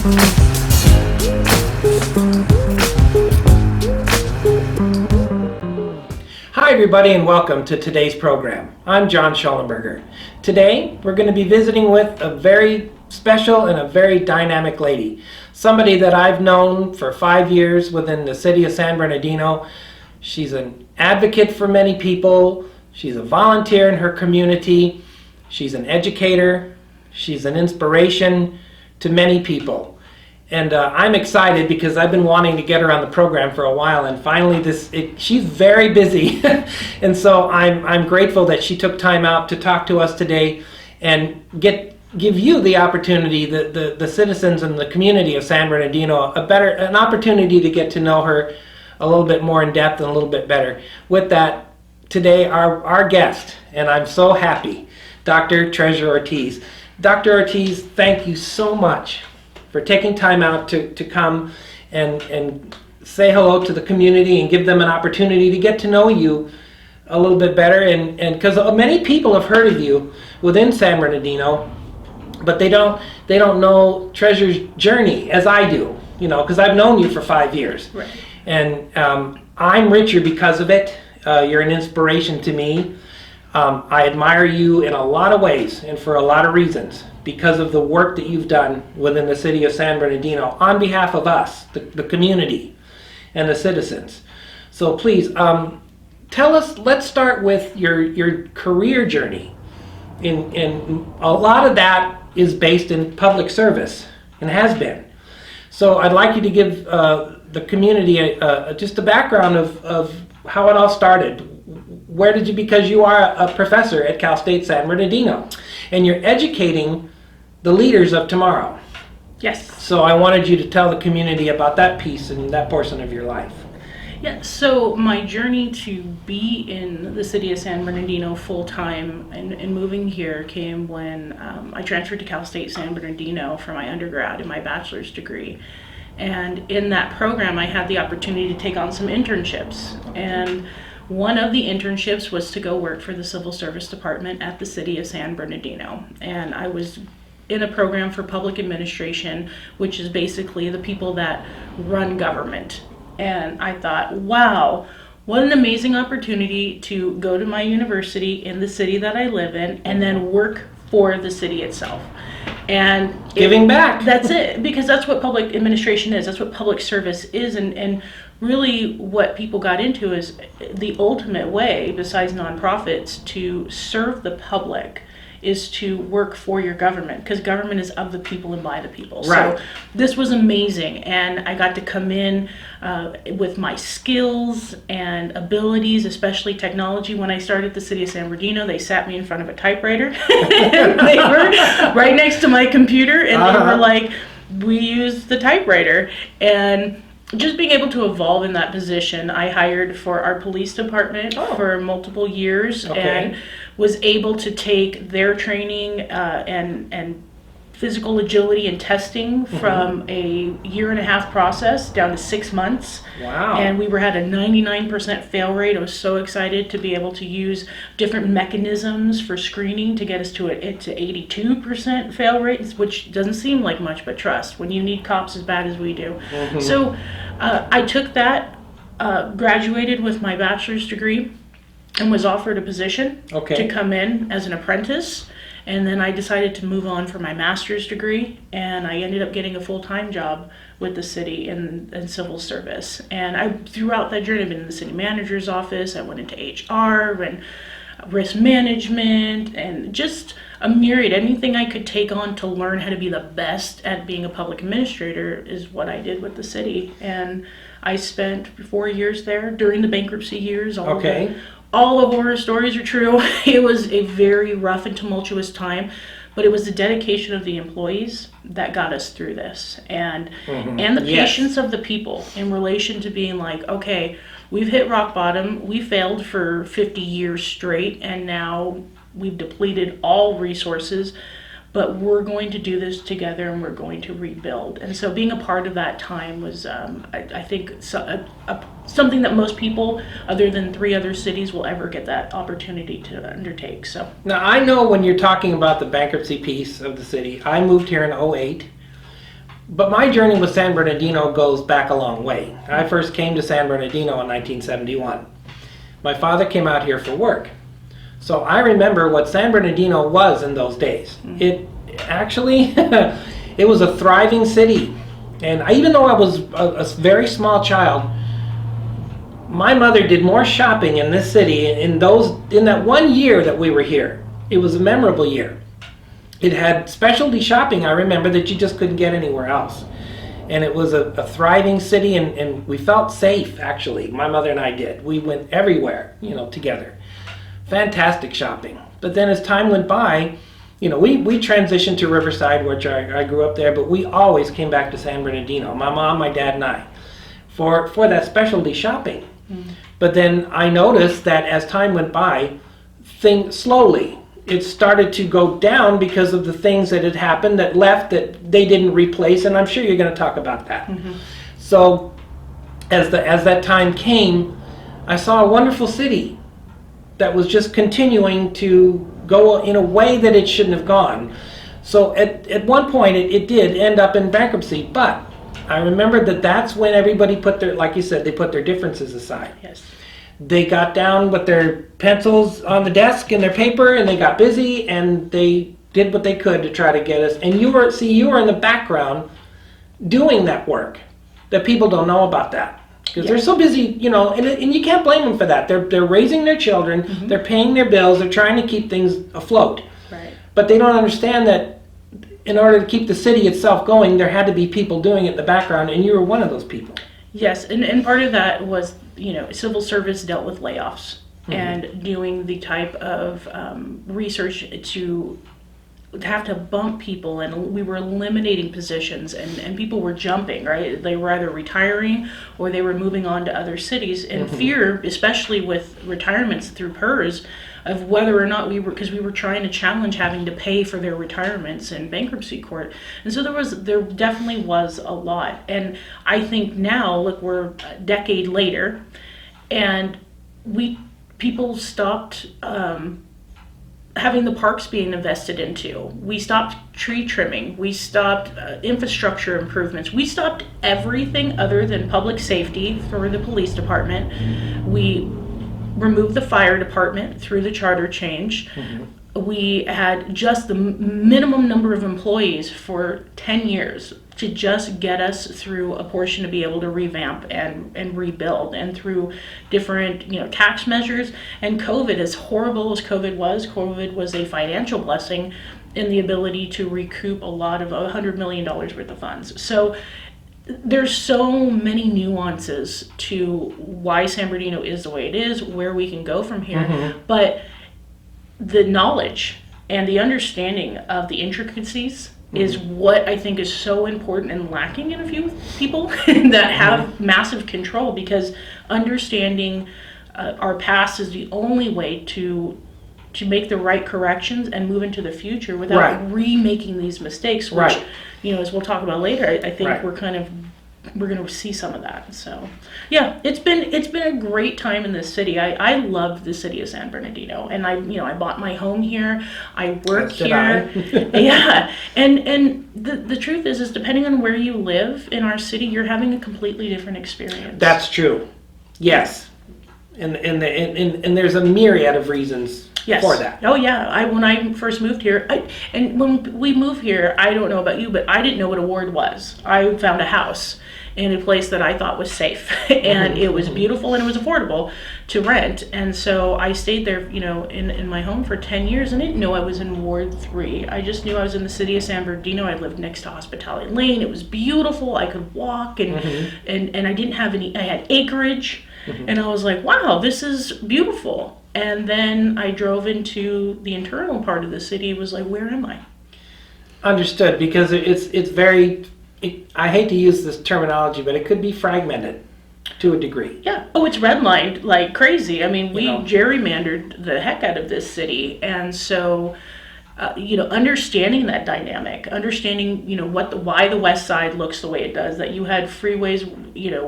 Hi everybody and welcome to today's program. I'm John Shollenberger. Today we're going to be visiting with a very special and a very dynamic lady. Somebody that I've known for 5 years within the city of San Bernardino. She's an advocate for many people. She's a volunteer in her community. She's an educator. She's an inspiration to many people. And I'm excited because I've been wanting to get her on the program for a while, and finally she's very busy. And so I'm grateful that she took time out to talk to us today and give you the opportunity, the citizens and the community of San Bernardino, an opportunity to get to know her a little bit more in depth and a little bit better. With that, today our guest, and I'm so happy, Dr. Treasure Ortiz. Dr. Ortiz, thank you so much for taking time out to come and say hello to the community and give them an opportunity to get to know you a little bit better. And because many people have heard of you within San Bernardino, but they don't know Treasure's journey as I do, because I've known you for 5 years. Right. And I'm richer because of it. You're an inspiration to me. I admire you in a lot of ways and for a lot of reasons, because of the work that you've done within the city of San Bernardino on behalf of us, the community and the citizens. So please, tell us, let's start with your career journey. In a lot of that is based in public service and has been. So I'd like you to give the community just a background of how it all started. Where did you, because you are a professor at Cal State San Bernardino, and you're educating the leaders of tomorrow. Yes. So I wanted you to tell the community about that piece and that portion of your life. Yeah, so my journey to be in the city of San Bernardino full-time and moving here came when I transferred to Cal State San Bernardino for my undergrad and my bachelor's degree. And in that program, I had the opportunity to take on some internships. And one of the internships was to go work for the Civil Service Department at the city of San Bernardino. And I was in a program for public administration, which is basically the people that run government. And I thought, wow, what an amazing opportunity to go to my university in the city that I live in and then work for the city itself. And giving back. That's it, because that's what public administration is. That's what public service is. And really what people got into is the ultimate way, besides nonprofits, to serve the public is to work for your government, because government is of the people and by the people. Right. So this was amazing, and I got to come in with my skills and abilities, especially technology. When I started at the city of San Bernardino, they sat me in front of a typewriter. And they were right next to my computer, and they were like, we use the typewriter. And just being able to evolve in that position, I hired for our police department for multiple years, and was able to take their training and physical agility and testing from a 1.5-year process down to 6 months. Wow. And we had a 99% fail rate. I was so excited to be able to use different mechanisms for screening to get us to 82% fail rates, which doesn't seem like much, but trust, when you need cops as bad as we do. So I took that, graduated with my bachelor's degree, and was offered a position to come in as an apprentice. And then I decided to move on for my master's degree, and I ended up getting a full-time job with the city in civil service. And throughout that journey, I've been in the city manager's office. I went into HR and risk management, and just a myriad. Anything I could take on to learn how to be the best at being a public administrator is what I did with the city. And I spent 4 years there during the bankruptcy years. All the horror stories are true. It was a very rough and tumultuous time, but it was the dedication of the employees that got us through this, and the patience of the people in relation to being like, okay, we've hit rock bottom, we failed for 50 years straight, and now we've depleted all resources, but we're going to do this together and we're going to rebuild. And so being a part of that time was, I think, something that most people, other than 3 other cities, will ever get that opportunity to undertake. So now, I know when you're talking about the bankruptcy piece of the city, I moved here in 2008. But my journey with San Bernardino goes back a long way. I first came to San Bernardino in 1971. My father came out here for work. So I remember what San Bernardino was in those days. It actually, it was a thriving city. And even though I was a very small child, my mother did more shopping in this city in that 1 year that we were here. It was a memorable year. It had specialty shopping, I remember, that you just couldn't get anywhere else. And it was a thriving city, and we felt safe, actually. My mother and I did. We went everywhere, together. Fantastic shopping. But then as time went by, we transitioned to Riverside, which I grew up there, but we always came back to San Bernardino, my mom, my dad, and I, for that specialty shopping. But then I noticed that as time went by, slowly, it started to go down because of the things that had happened that left that they didn't replace, and I'm sure you're going to talk about that. So as that time came, I saw a wonderful city that was just continuing to go in a way that it shouldn't have gone. So at one point it did end up in bankruptcy, but I remember that's when everybody put their, like you said, they put their differences aside. Yes. They got down with their pencils on the desk and their paper, and they got busy, and they did what they could to try to get us. And you were in the background doing that work. That people don't know about that because they're so busy, and you can't blame them for that. They're raising their children, they're paying their bills, they're trying to keep things afloat. Right. But they don't understand that in order to keep the city itself going, there had to be people doing it in the background, and you were one of those people. Yes, and part of that was, civil service dealt with layoffs and doing the type of research to have to bump people, and we were eliminating positions, and people were jumping, right? They were either retiring or they were moving on to other cities, and fear, especially with retirements through PERS, of whether or not because we were trying to challenge having to pay for their retirements in bankruptcy court. And so there definitely was a lot. And I think now, look, we're a decade later, and people stopped having the parks being invested into. We stopped tree trimming. We stopped infrastructure improvements. We stopped everything other than public safety for the police department. We removed the fire department through the charter change. We had just the minimum number of employees for 10 years to just get us through a portion to be able to revamp and rebuild, and through different tax measures. And COVID, as horrible as COVID was a financial blessing in the ability to recoup a lot of $100 million worth of funds. So there's so many nuances to why San Bernardino is the way it is, where we can go from here. But the knowledge and the understanding of the intricacies is what I think is so important and lacking in a few people that have massive control, because understanding our past is the only way to make the right corrections and move into the future without remaking these mistakes, which as we'll talk about later, I think we're going to see some of that. So yeah, it's been a great time in this city. I love the city of San Bernardino, and I bought my home here. I work here. Yeah. And the truth is depending on where you live in our city, you're having a completely different experience. That's true. Yes. And there's a myriad of reasons for that. Oh yeah. When I first moved here, and when we moved here, I don't know about you, but I didn't know what a ward was. I found a house in a place that I thought was safe, and it was beautiful, and it was affordable to rent. And so I stayed there, in my home for 10 years, and I didn't know I was in Ward 3. I just knew I was in the city of San Bernardino. I lived next to Hospitality Lane. It was beautiful. I could walk, and I didn't have I had acreage, and I was like, wow, this is beautiful. And then I drove into the internal part of the city. It was like, where am I? Understood, because it's very, I hate to use this terminology, but it could be fragmented to a degree. Yeah. Oh, it's redlined like crazy. I mean, we gerrymandered the heck out of this city. And so, understanding that dynamic, understanding, why the west side looks the way it does, that you had freeways,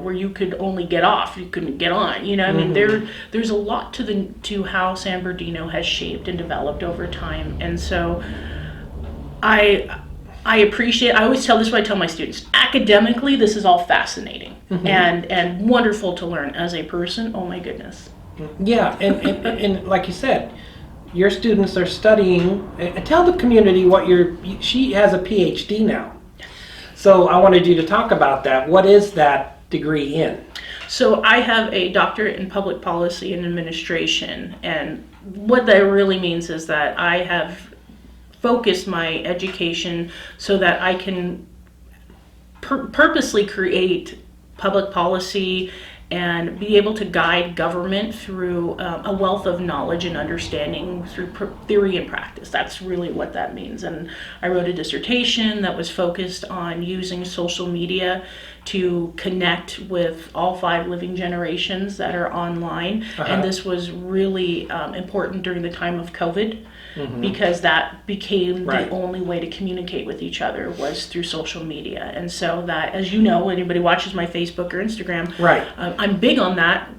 where you could only get off, you couldn't get on, I mean, there's a lot to how San Bernardino has shaped and developed over time. And so I appreciate, I always tell this, is what I tell my students, academically, this is all fascinating and wonderful to learn. As a person, oh my goodness. Yeah, and like you said, your students are studying, tell the community what she has a PhD now. So I wanted you to talk about that. What is that degree in? So I have a doctorate in public policy and administration, and what that really means is that I have focused my education so that I can purposely create public policy and be able to guide government through a wealth of knowledge and understanding through theory and practice. That's really what that means. And I wrote a dissertation that was focused on using social media to connect with all 5 living generations that are online. And this was really important during the time of COVID. Because that became the only way to communicate with each other was through social media. And so that, as you know, anybody watches my Facebook or Instagram, I'm big on that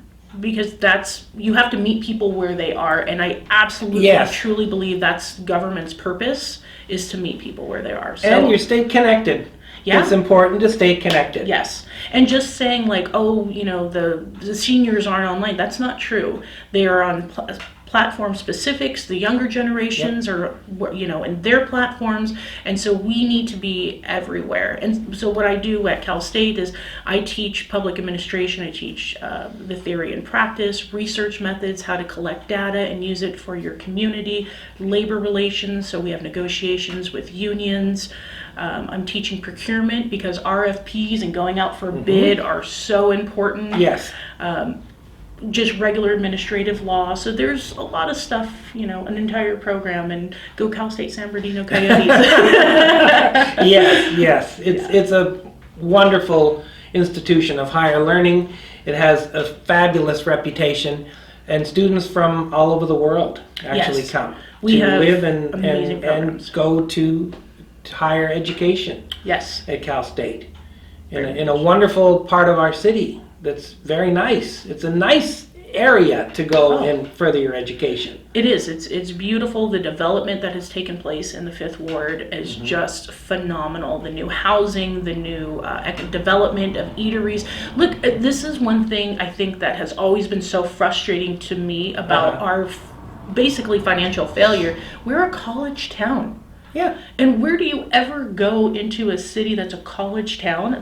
because you have to meet people where they are. And I absolutely, truly believe that's government's purpose, is to meet people where they are. So, and you stay connected. Yeah. It's important to stay connected. Yes. And just saying like, oh, the seniors aren't online, that's not true. They are on platform specifics. The younger generations are, in their platforms. And so we need to be everywhere. And so what I do at Cal State is I teach public administration. I teach the theory and practice, research methods, how to collect data and use it for your community, labor relations. So we have negotiations with unions. I'm teaching procurement because RFPs and going out for a bid are so important. Yes. Just regular administrative law. So there's a lot of stuff, an entire program, and go Cal State San Bernardino Coyotes. Yes. It's a wonderful institution of higher learning. It has a fabulous reputation, and students from all over the world actually come to live and go to higher education. Yes. At Cal State, in a wonderful part of our city. That's very nice. It's a nice area to go and further your education. It is. It's beautiful. The development that has taken place in the 5th Ward is just phenomenal. The new housing, the new development of eateries. Look, this is one thing I think that has always been so frustrating to me about our basically financial failure. We're a college town. Yeah. And where do you ever go into a city that's a college town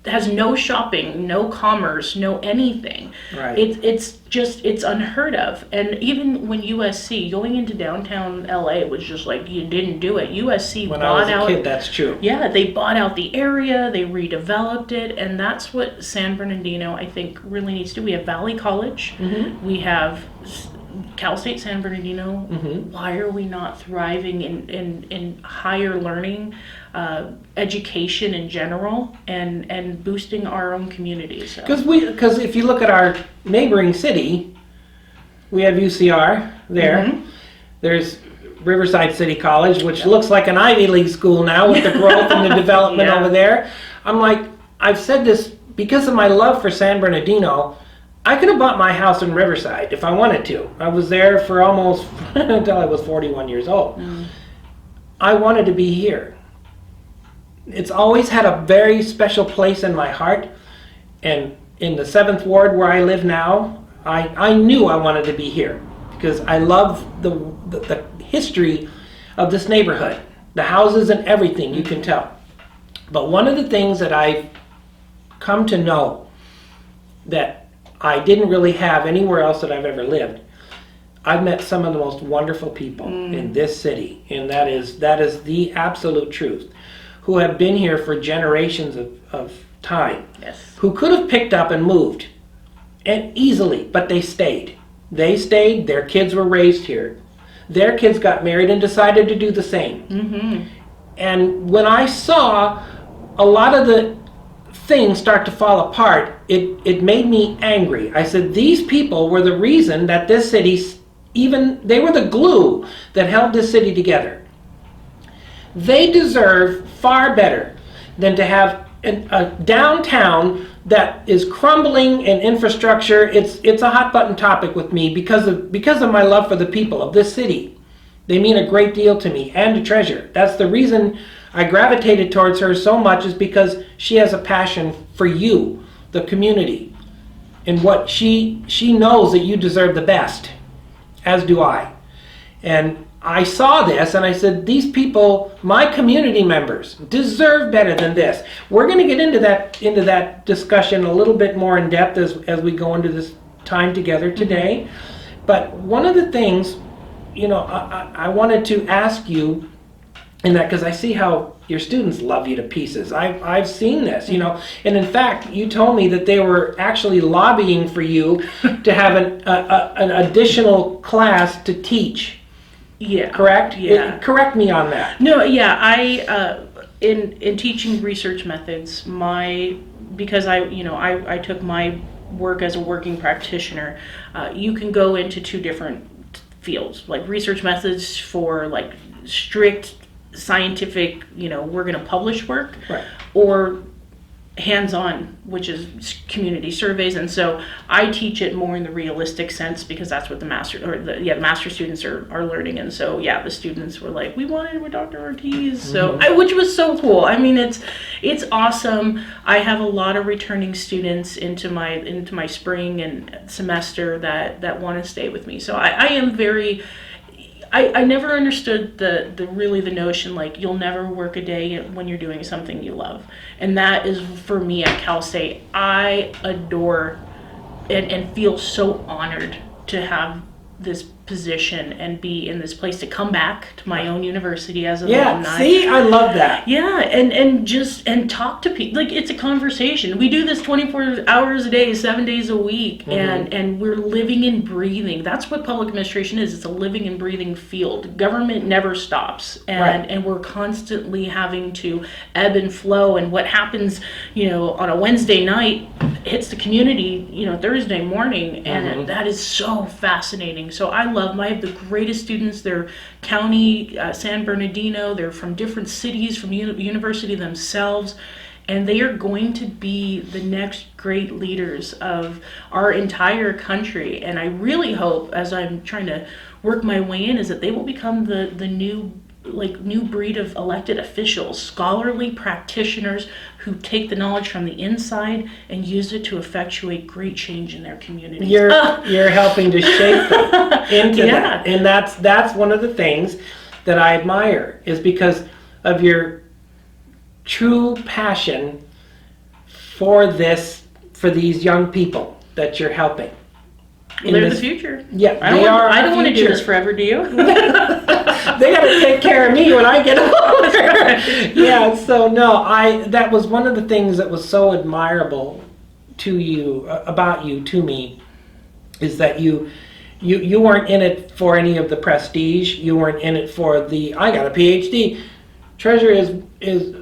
has no shopping, no commerce, no anything? Right. It's unheard of. And even when USC, going into downtown LA was just like, you didn't do it. USC when bought I was a kid, that's true. Yeah, they bought out the area, they redeveloped it, and that's what San Bernardino, I think, really needs to do. We have Valley College, we have Cal State San Bernardino. Why are we not thriving in higher learning, education in general, and boosting our own communities? Because if you look at our neighboring city, we have UCR there. There's Riverside City College, which looks like an Ivy League school now with the growth and the development over there. I'm like, I've said this because of my love for San Bernardino. I could have bought my house in Riverside if I wanted to. I was there for almost until I was 41 years old. I wanted to be here. It's always had a very special place in my heart. And in the 7th Ward where I live now, I knew I wanted to be here because I love the history of this neighborhood, the houses and everything, you can tell. But one of the things that I've come to know that I didn't really have anywhere else that I've ever lived. I've met some of the most wonderful people in this city, and that is the absolute truth, who have been here for generations of time, who could have picked up and moved, and easily, but they stayed. They stayed, their kids were raised here. Their kids got married and decided to do the same. And when I saw a lot of the things start to fall apart, it made me angry. I said, these people were the reason that this city, they were the glue that held this city together. They deserve far better than to have a downtown that is crumbling in infrastructure. It's a hot button topic with me because of my love for the people of this city. They mean a great deal to me and to Treasure. That's the reason I gravitated towards her so much is because she has a passion for you, the community, and what she knows that you deserve the best, as do I. And I saw this and I said, these people, my community members, deserve better than this. We're going to get into that discussion a little bit more in depth as we go into this time together today. But one of the things, I wanted to ask you in that, because I see how your students love you to pieces. I've seen this, and in fact, you told me that they were actually lobbying for you to have an additional class to teach. Yeah. Correct? Yeah. Correct me on that. No, yeah, I in teaching research methods, because I took my work as a working practitioner, you can go into two different fields, like research methods for like strict scientific, we're going to publish work, right, or hands-on, which is community surveys. And so I teach it more in the realistic sense, because that's what the master students are learning. And so the students were like, we want it with Dr. Ortiz, so which was so cool. I mean, it's awesome. I have a lot of returning students into my spring and semester that want to stay with me. So I am very, I never understood the notion like you'll never work a day when you're doing something you love. And that is for me at Cal State. I adore and feel so honored to have this position and be in this place, to come back to my own university as an alumni. See, I love that. Yeah, and talk to people. Like, it's a conversation. We do this 24 hours a day, 7 days a week, and we're living and breathing. That's what public administration is. It's a living and breathing field. Government never stops, and we're constantly having to ebb and flow. And what happens, on a Wednesday night hits the community, Thursday morning, and that is so fascinating. So I have the greatest students. They're county, San Bernardino. They're from different cities, from university themselves, and they are going to be the next great leaders of our entire country. And I really hope, as I'm trying to work my way in, is that they will become the new breed of elected officials, scholarly practitioners who take the knowledge from the inside and use it to effectuate great change in their communities. You're helping to shape them into that, and that's one of the things that I admire, is because of your true passion for these young people that you're helping. They're the future. Yeah, I don't want to do this forever, do you? They got to take care of me when I get older. Yeah, so no, that was one of the things that was so admirable to you, about you, to me, is that you weren't in it for any of the prestige. You weren't in it for I got a PhD. Treasure is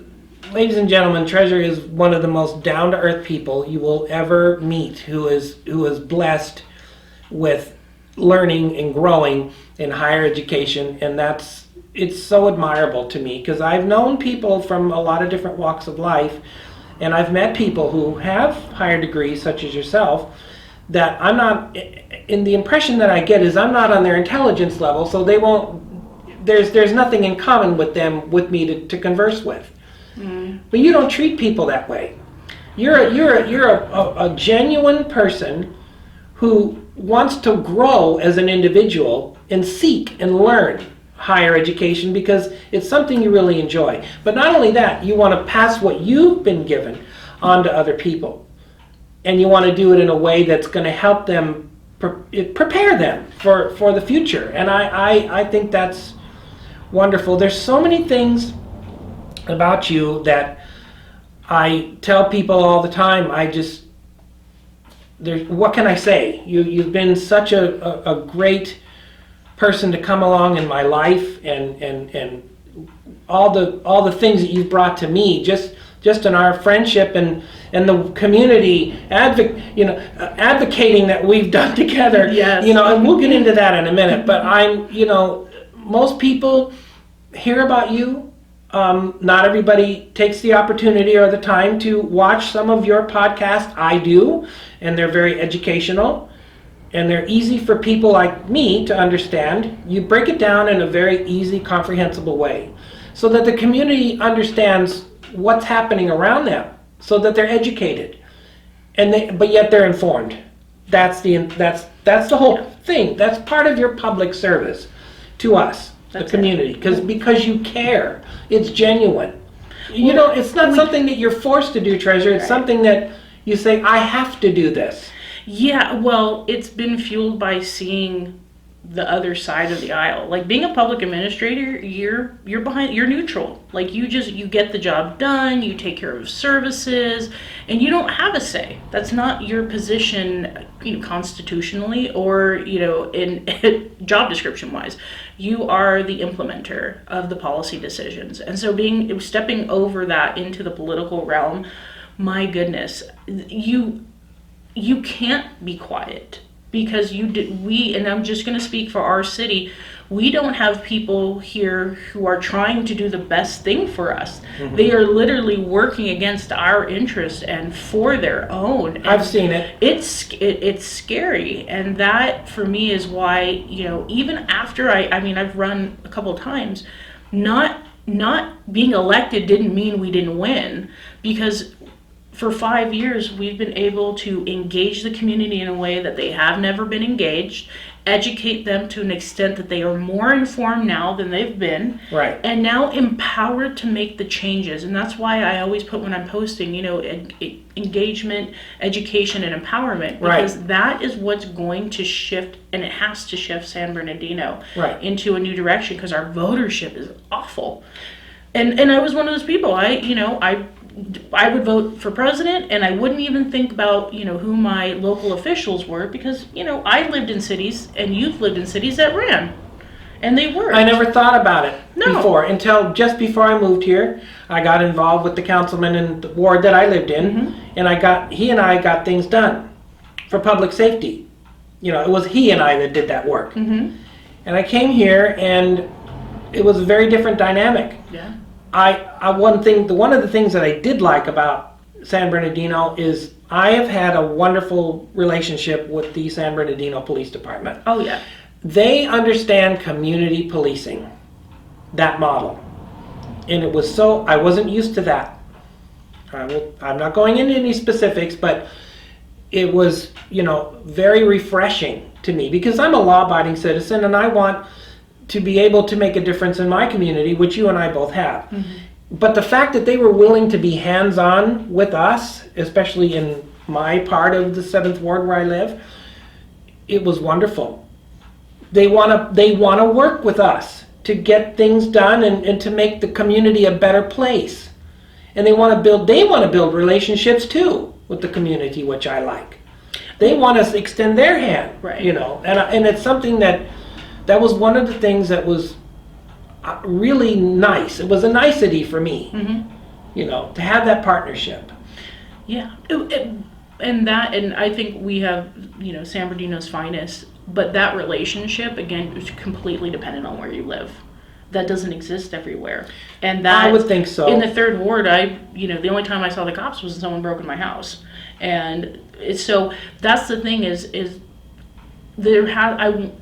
ladies and gentlemen, Treasure is one of the most down-to-earth people you will ever meet, who is blessed with learning and growing in higher education, and it's so admirable to me, because I've known people from a lot of different walks of life, and I've met people who have higher degrees, such as yourself, that I'm not, in the impression that I get is I'm not on their intelligence level, so they won't, there's nothing in common with me to converse with. But you don't treat people that way. You're a genuine person who wants to grow as an individual and seek and learn higher education, because it's something you really enjoy. But not only that, you want to pass what you've been given on to other people. And you want to do it in a way that's going to help them, prepare them for the future. And I think that's wonderful. There's so many things about you that I tell people all the time. What can I say? You've been such a great person to come along in my life, and all the things that you've brought to me, just in our friendship and the community advocating that we've done together. Yes. And we'll get into that in a minute. But most people hear about you. Not everybody takes the opportunity or the time to watch some of your podcasts. I do, and they're very educational, and they're easy for people like me to understand. You break it down in a very easy, comprehensible way. so that the community understands what's happening around them, so that they're educated, but yet they're informed. That's the whole thing. That's part of your public service to us, the community, because you care. It's genuine. It's not something that you're forced to do, Treasurer. It's something that you say, I have to do this. Yeah, well, it's been fueled by seeing the other side of the aisle. Like, being a public administrator, you're neutral. Like, you get the job done, you take care of services, and you don't have a say. That's not your position, constitutionally or, in job description wise. You are the implementer of the policy decisions. And so stepping over that into the political realm, my goodness, you can't be quiet. Because and I'm just going to speak for our city, we don't have people here who are trying to do the best thing for us. Mm-hmm. They are literally working against our interests and for their own. And I've seen it. It's scary, and that for me is why, even after I've run a couple of times, not being elected didn't mean we didn't win, because for 5 years, we've been able to engage the community in a way that they have never been engaged, educate them to an extent that they are more informed now than they've been, right, and now empowered to make the changes. And that's why I always put, when I'm posting, engagement, education, and empowerment, because that is what's going to shift, and it has to shift San Bernardino into a new direction, because our votership is awful. And I was one of those people. I would vote for president, and I wouldn't even think about, who my local officials were, because, I lived in cities, and you've lived in cities that ran, and they worked. I never thought about it before, until just before I moved here. I got involved with the councilman in the ward that I lived in, and he and I got things done for public safety. It was he and I that did that work. And I came here, and it was a very different dynamic. Yeah. One of the things that I did like about San Bernardino is I have had a wonderful relationship with the San Bernardino Police Department. Oh, yeah. They understand community policing, that model. And it was I wasn't used to that. I'm not going into any specifics, but it was, very refreshing to me, because I'm a law-abiding citizen, and I want to be able to make a difference in my community, which you and I both have. But the fact that they were willing to be hands-on with us, especially in my part of the 7th Ward where I live, it was wonderful. They want to work with us to get things done and to make the community a better place. And they want to build relationships too with the community, which I like. They want us to extend their hand, and it's something that was one of the things that was really nice. It was a nicety for me, to have that partnership. Yeah, and I think we have, San Bernardino's finest, but that relationship, again, is completely dependent on where you live. That doesn't exist everywhere. And that, I would think so. In the 3rd Ward, the only time I saw the cops was when someone broke in my house. And so that's the thing is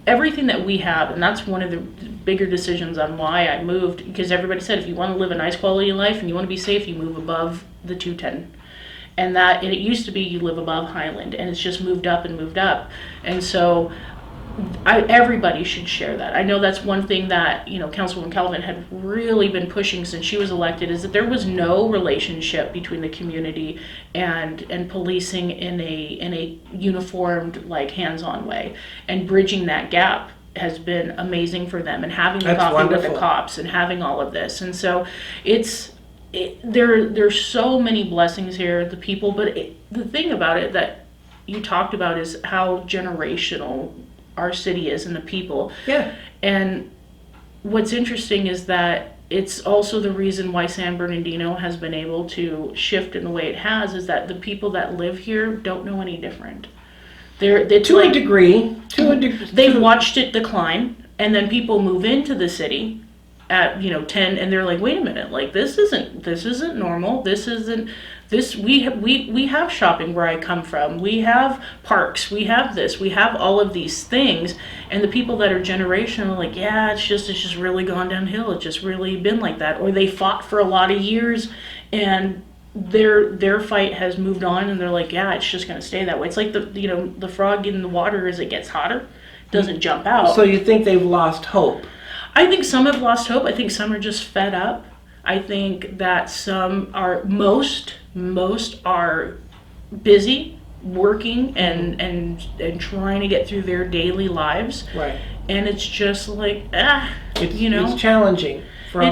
everything that we have, and that's one of the bigger decisions on why I moved, because everybody said if you want to live a nice quality of life and you want to be safe, you move above the 210. And it used to be you live above Highland, and it's just moved up. And so everybody should share that. I know that's one thing that, Councilwoman Calvin had really been pushing since she was elected, is that there was no relationship between the community and policing in a uniformed, like, hands-on way. And bridging that gap has been amazing for them, and having the coffee with the cops and having all of this. And so there's so many blessings here, the people, but the thing about it that you talked about is how generational our city is and the people. Yeah. And what's interesting is that it's also the reason why San Bernardino has been able to shift in the way it has, is that the people that live here don't know any different. To a degree. They've watched it decline, and then people move into the city at 10, and they're like, wait a minute, like this isn't normal. This isn't we have shopping where I come from. We have parks. We have this. We have all of these things. And the people that are generational, like, yeah, it's just really gone downhill. It's just really been like that. Or they fought for a lot of years, and their fight has moved on, and they're like, yeah, it's just going to stay that way. It's like the frog in the water as it gets hotter doesn't jump out. So you think they've lost hope? I think some have lost hope. I think some are just fed up. I think that some are most are busy working and trying to get through their daily lives. Right. And it's just like it's challenging for a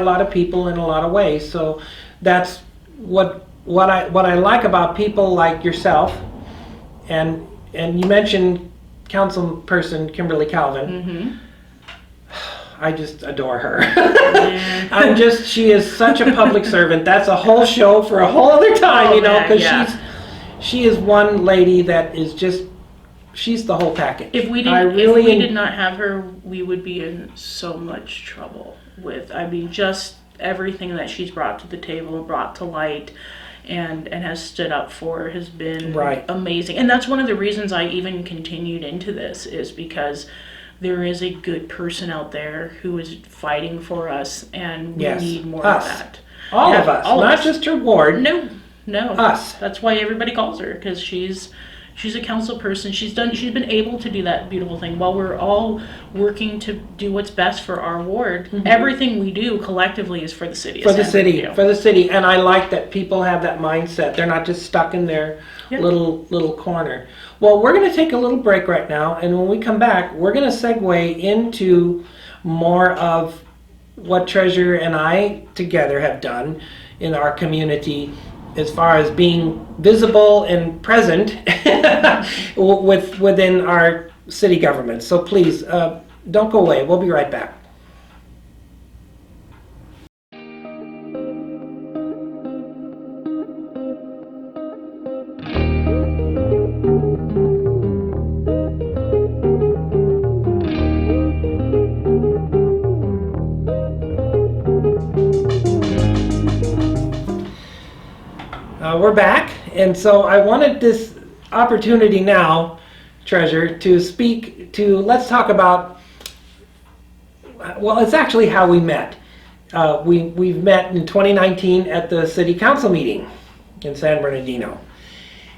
lot of people in a lot of ways. So that's what I like about people like yourself, and you mentioned Councilperson Kimberly Calvin. Mm-hmm. I just adore her. She is such a public servant. That's a whole show for a whole other time, because she is one lady that is just, she's the whole package. If we did not have her, we would be in so much trouble with, just everything that she's brought to the table and brought to light and has stood up for has been amazing. And that's one of the reasons I even continued into this, is because there is a good person out there who is fighting for us, and we need more of that. All of us, not just her ward. No, us. That's why everybody calls her, because she's a council person. She's been able to do that beautiful thing while we're all working to do what's best for our ward. Mm-hmm. Everything we do collectively is for the city. For the city, and I like that people have that mindset. They're not just stuck in their little corner. Well, we're going to take a little break right now, and when we come back, we're going to segue into more of what Treasurer and I together have done in our community as far as being visible and present within our city government. So please, don't go away. We'll be right back. We're back, and so I wanted this opportunity now, Treasurer, to speak to, let's talk about, well, it's actually how we met. We've met in 2019 at the City Council meeting in San Bernardino,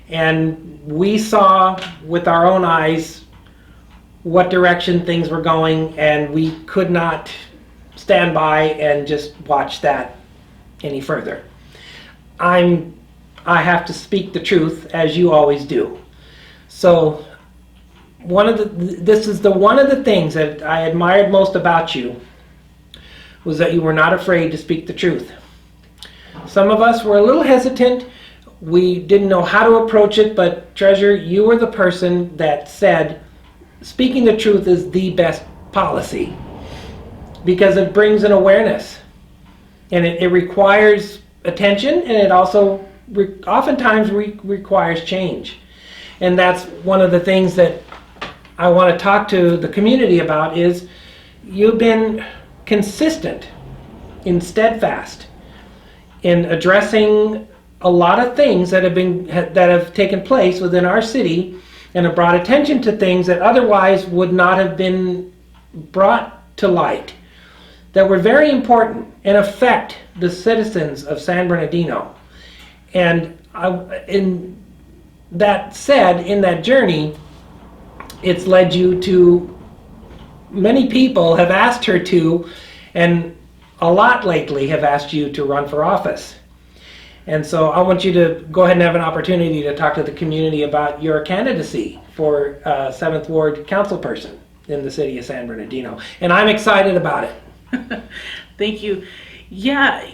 and we saw with our own eyes what direction things were going, and we could not stand by and just watch that any further. I have to speak the truth, as you always do. So this is one of the things that I admired most about you, was that you were not afraid to speak the truth. Some of us were a little hesitant. We didn't know how to approach it, but Treasurer, you were the person that said speaking the truth is the best policy, because it brings an awareness, and it requires attention, and it also oftentimes requires change. And that's one of the things that I want to talk to the community about, is you've been consistent and steadfast in addressing a lot of things that have taken place within our city, and have brought attention to things that otherwise would not have been brought to light, that were very important and affect the citizens of San Bernardino. And in that journey, it's led you to, many people have asked her to, and a lot lately have asked you to run for office. And so I want you to go ahead and have an opportunity to talk to the community about your candidacy for 7th Ward councilperson in the city of San Bernardino. And I'm excited about it. Thank you. Yeah,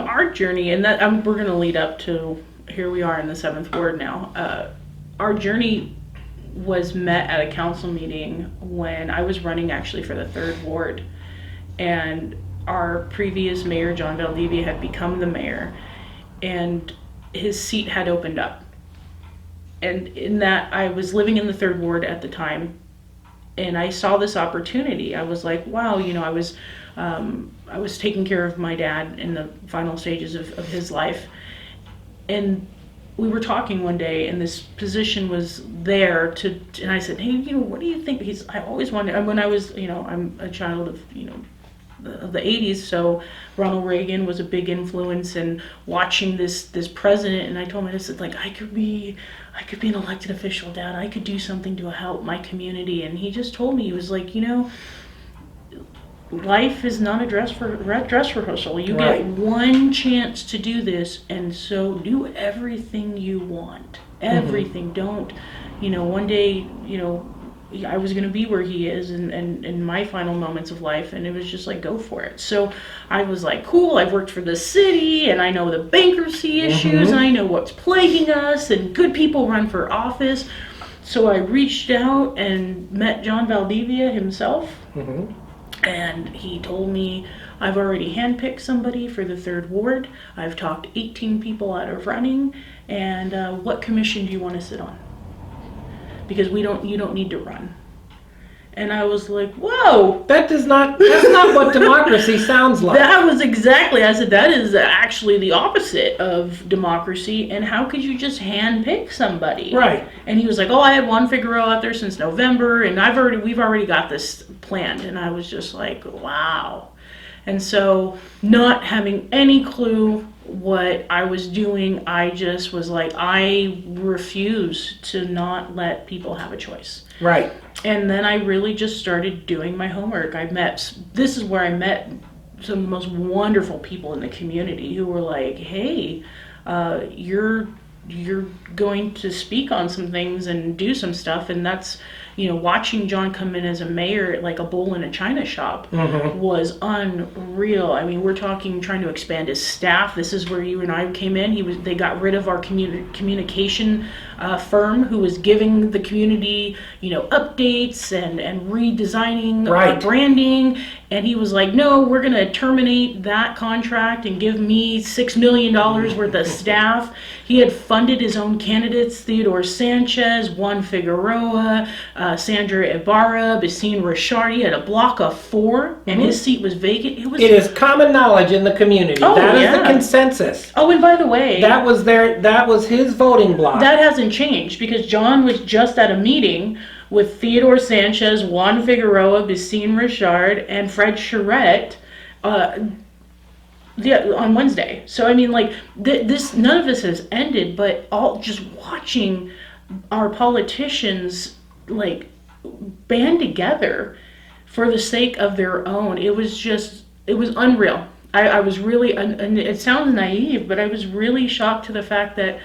our journey, and that we're going to lead up to, here we are in the 7th Ward now. Our journey was met at a council meeting when I was running actually for the 3rd Ward. And our previous mayor, John Valdivia, had become the mayor, and his seat had opened up. And in that, I was living in the 3rd Ward at the time, and I saw this opportunity. I was like, wow, I was taking care of my dad in the final stages of his life, and we were talking one day, and this position was there and I said, hey, what do you think? I always wanted, when I was, I'm a child of, of the 80s, so Ronald Reagan was a big influence in watching this president, and I told him, I said, like, I could be an elected official, Dad. I could do something to help my community. And he just told me, he was like, life is not a dress rehearsal. You Right. get one chance to do this, and so do everything you want. Everything. Don't, one day, I was going to be where he is and in my final moments of life, and it was just like, go for it. So I was like, cool, I've worked for the city, and I know the bankruptcy issues, and I know what's plaguing us, and good people run for office. So I reached out and met John Valdivia himself, and he told me, I've already handpicked somebody for the 3rd Ward. I've talked 18 people out of running, and what commission do you want to sit on? Because you don't need to run. And I was like, whoa. That's not what democracy sounds like. That was exactly, I said, that is actually the opposite of democracy, and how could you just hand pick somebody? Right. And he was like, I had Juan Figueroa out there since November, and we've already got this planned. And I was just like, wow. And so, not having any clue what I was doing, I just was like, I refuse to not let people have a choice. Right. And then I really just started doing my homework. This is where I met some of the most wonderful people in the community who were like, hey, you're going to speak on some things and do some stuff. And that's, watching John come in as a mayor, like a bull in a china shop, was unreal. I mean, we're talking trying to expand his staff. This is where you and I came in. They got rid of our communication firm who was giving the community, updates and redesigning branding. And he was like, no, we're going to terminate that contract and give me $6 million worth of staff. He had funded his own candidates, Theodore Sanchez, Juan Figueroa, Sandra Ibarra, Basine Richard. He had a block of 4, and his seat was vacant. It is common knowledge in the community. That is the consensus. Oh, and by the way, that was his voting block. That hasn't changed, because John was just at a meeting with Theodore Sanchez, Juan Figueroa, Basine Richard, and Fred Charette on Wednesday. So I mean, like, this, none of this has ended, but all just watching our politicians like band together for the sake of their own. It was unreal. I was really, and it sounds naive, but I was really shocked to the fact that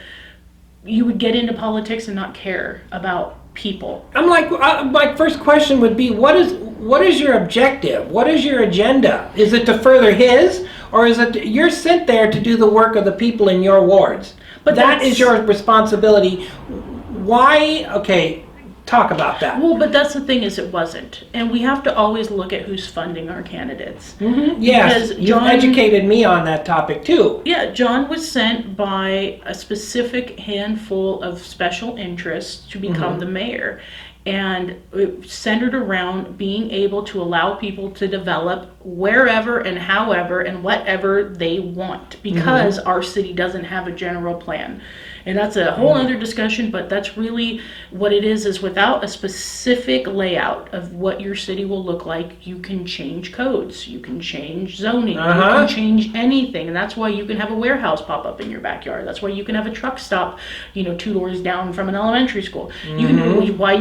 you would get into politics and not care about people. I'm like, my first question would be, what is your objective? What is your agenda? Is it to further his, or is it you're sent there to do the work of the people in your wards? But that is your responsibility. Why? Okay, talk about that. Well, but that's the thing, is it wasn't. And we have to always look at who's funding our candidates. Yes, you've educated me on that topic too. Yeah, John was sent by a specific handful of special interests to become the mayor. And it centered around being able to allow people to develop wherever and however and whatever they want, because our city doesn't have a general plan. And that's a whole other discussion, but that's really what it is without a specific layout of what your city will look like, you can change codes, you can change zoning, you can change anything. And that's why you can have a warehouse pop up in your backyard. That's why you can have a truck stop, 2 doors down from an elementary school. You can, why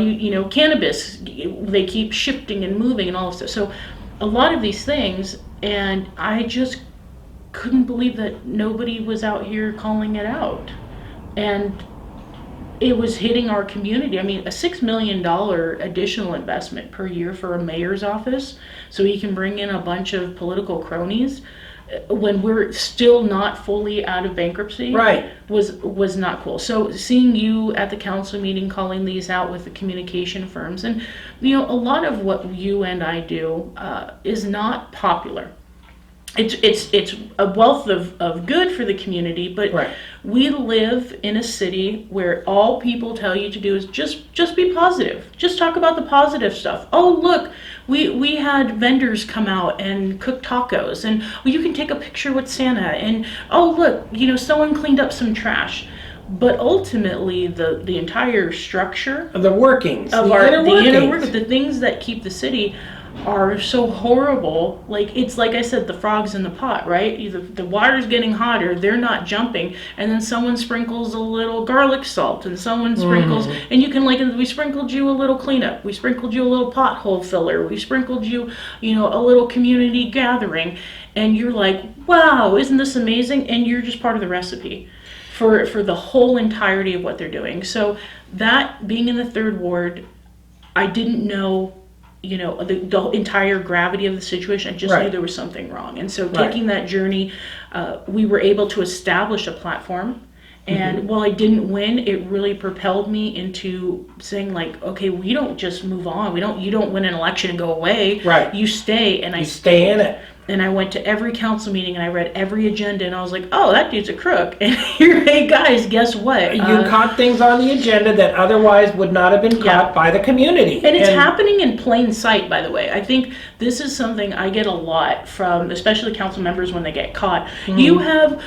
cannabis, they keep shifting and moving and all of stuff. So a lot of these things, and I just couldn't believe that nobody was out here calling it out. And it was hitting our community. I mean, a $6 million additional investment per year for a mayor's office, so he can bring in a bunch of political cronies when we're still not fully out of bankruptcy, was not cool. So seeing you at the council meeting calling these out with the communication firms, and a lot of what you and I do is not popular. It's a wealth of good for the community, but We live in a city where all people tell you to do is just be positive. Just talk about the positive stuff. Oh, look, we had vendors come out and cook tacos, and you can take a picture with Santa, and oh, look, someone cleaned up some trash. But ultimately, the entire structure The workings. of the inner workings, the things that keep the city are so horrible. Like, it's like I said, the frogs in the pot, right? The water's getting hotter, they're not jumping, and then someone sprinkles a little garlic salt, and someone sprinkles, and you can, like, we sprinkled you a little cleanup, we sprinkled you a little pothole filler, we sprinkled you, a little community gathering, and you're like, wow, isn't this amazing? And you're just part of the recipe for the whole entirety of what they're doing. So that, being in the third ward, I didn't know the entire gravity of the situation. I just knew there was something wrong. And so taking that journey, we were able to establish a platform. And while I didn't win, it really propelled me into saying, like, okay, we don't just move on. You don't win an election and go away. Right. You stay. And you stay in it. And I went to every council meeting and I read every agenda, and I was like, oh, that dude's a crook. And hey guys, guess what? You caught things on the agenda that otherwise would not have been caught by the community. And it's happening in plain sight, by the way. I think this is something I get a lot from, especially council members when they get caught. You have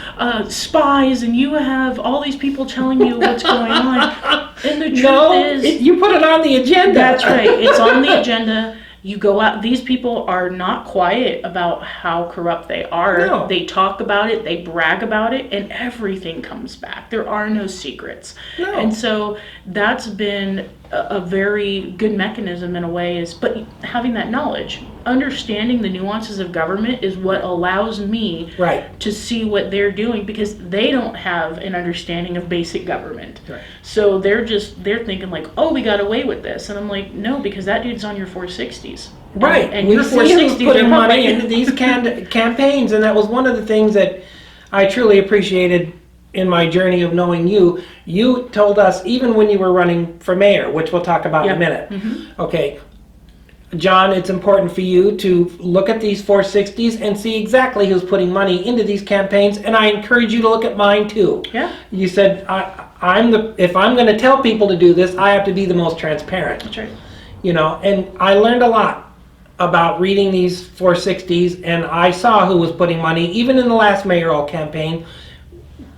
spies, and you have all these people telling you what's going on. And the truth is... you put it on the agenda. That's right. It's on the agenda. You go out, these people are not quiet about how corrupt they are. No. They talk about it, they brag about it, and everything comes back. There are no secrets. No. And so that's been a very good mechanism in a way, but having that knowledge, understanding the nuances of government is what allows me to see what they're doing, because they don't have an understanding of basic government. Right. So they're thinking like, oh, we got away with this. And I'm like, no, because that dude's on your 460s. Right. And we your see 460s who's putting are money public. into these campaigns, and that was one of the things that I truly appreciated in my journey of knowing you. You told us, even when you were running for mayor, which we'll talk about in a minute, okay, John, it's important for you to look at these 460s and see exactly who's putting money into these campaigns, and I encourage you to look at mine too. Yeah. You said, if I'm going to tell people to do this, I have to be the most transparent. That's right. And I learned a lot about reading these 460s, and I saw who was putting money, even in the last mayoral campaign,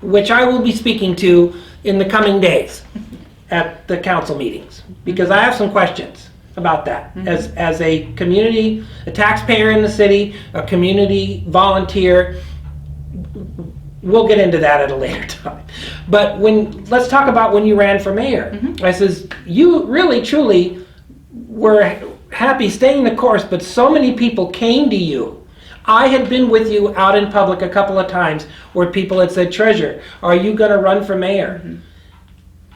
which I will be speaking to in the coming days at the council meetings, because I have some questions about that. As a community, a taxpayer in the city, a community volunteer, we'll get into that at a later time. But let's talk about when you ran for mayor. I says, you really, truly were happy staying the course, but so many people came to you. I had been with you out in public a couple of times where people had said, Treasurer, are you going to run for mayor?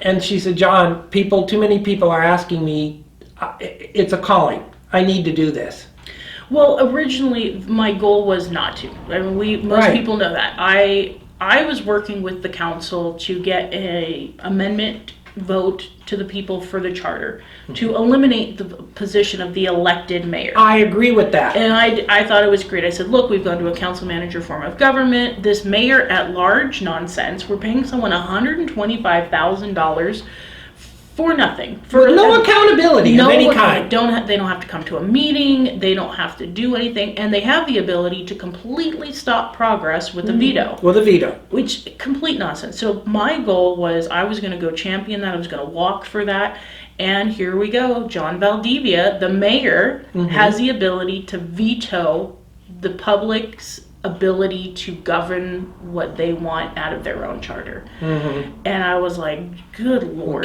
And she said, John, too many people are asking me, it's a calling. I need to do this. Well, originally my goal was not to. I mean, most people know that. I was working with the council to get a amendment vote to the people for the charter to eliminate the position of the elected mayor. I agree with that. And I thought it was great. I said, look, we've gone to a council manager form of government. This mayor at large nonsense. We're paying someone $125,000 for nothing. For no accountability of any kind. They don't have to come to a meeting. They don't have to do anything. And they have the ability to completely stop progress with a veto. With a veto. Which, complete nonsense. So my goal was I was going to go champion that. I was going to walk for that. And here we go. John Valdivia, the mayor, has the ability to veto the public's ability to govern what they want out of their own charter. And I was like, good Lord.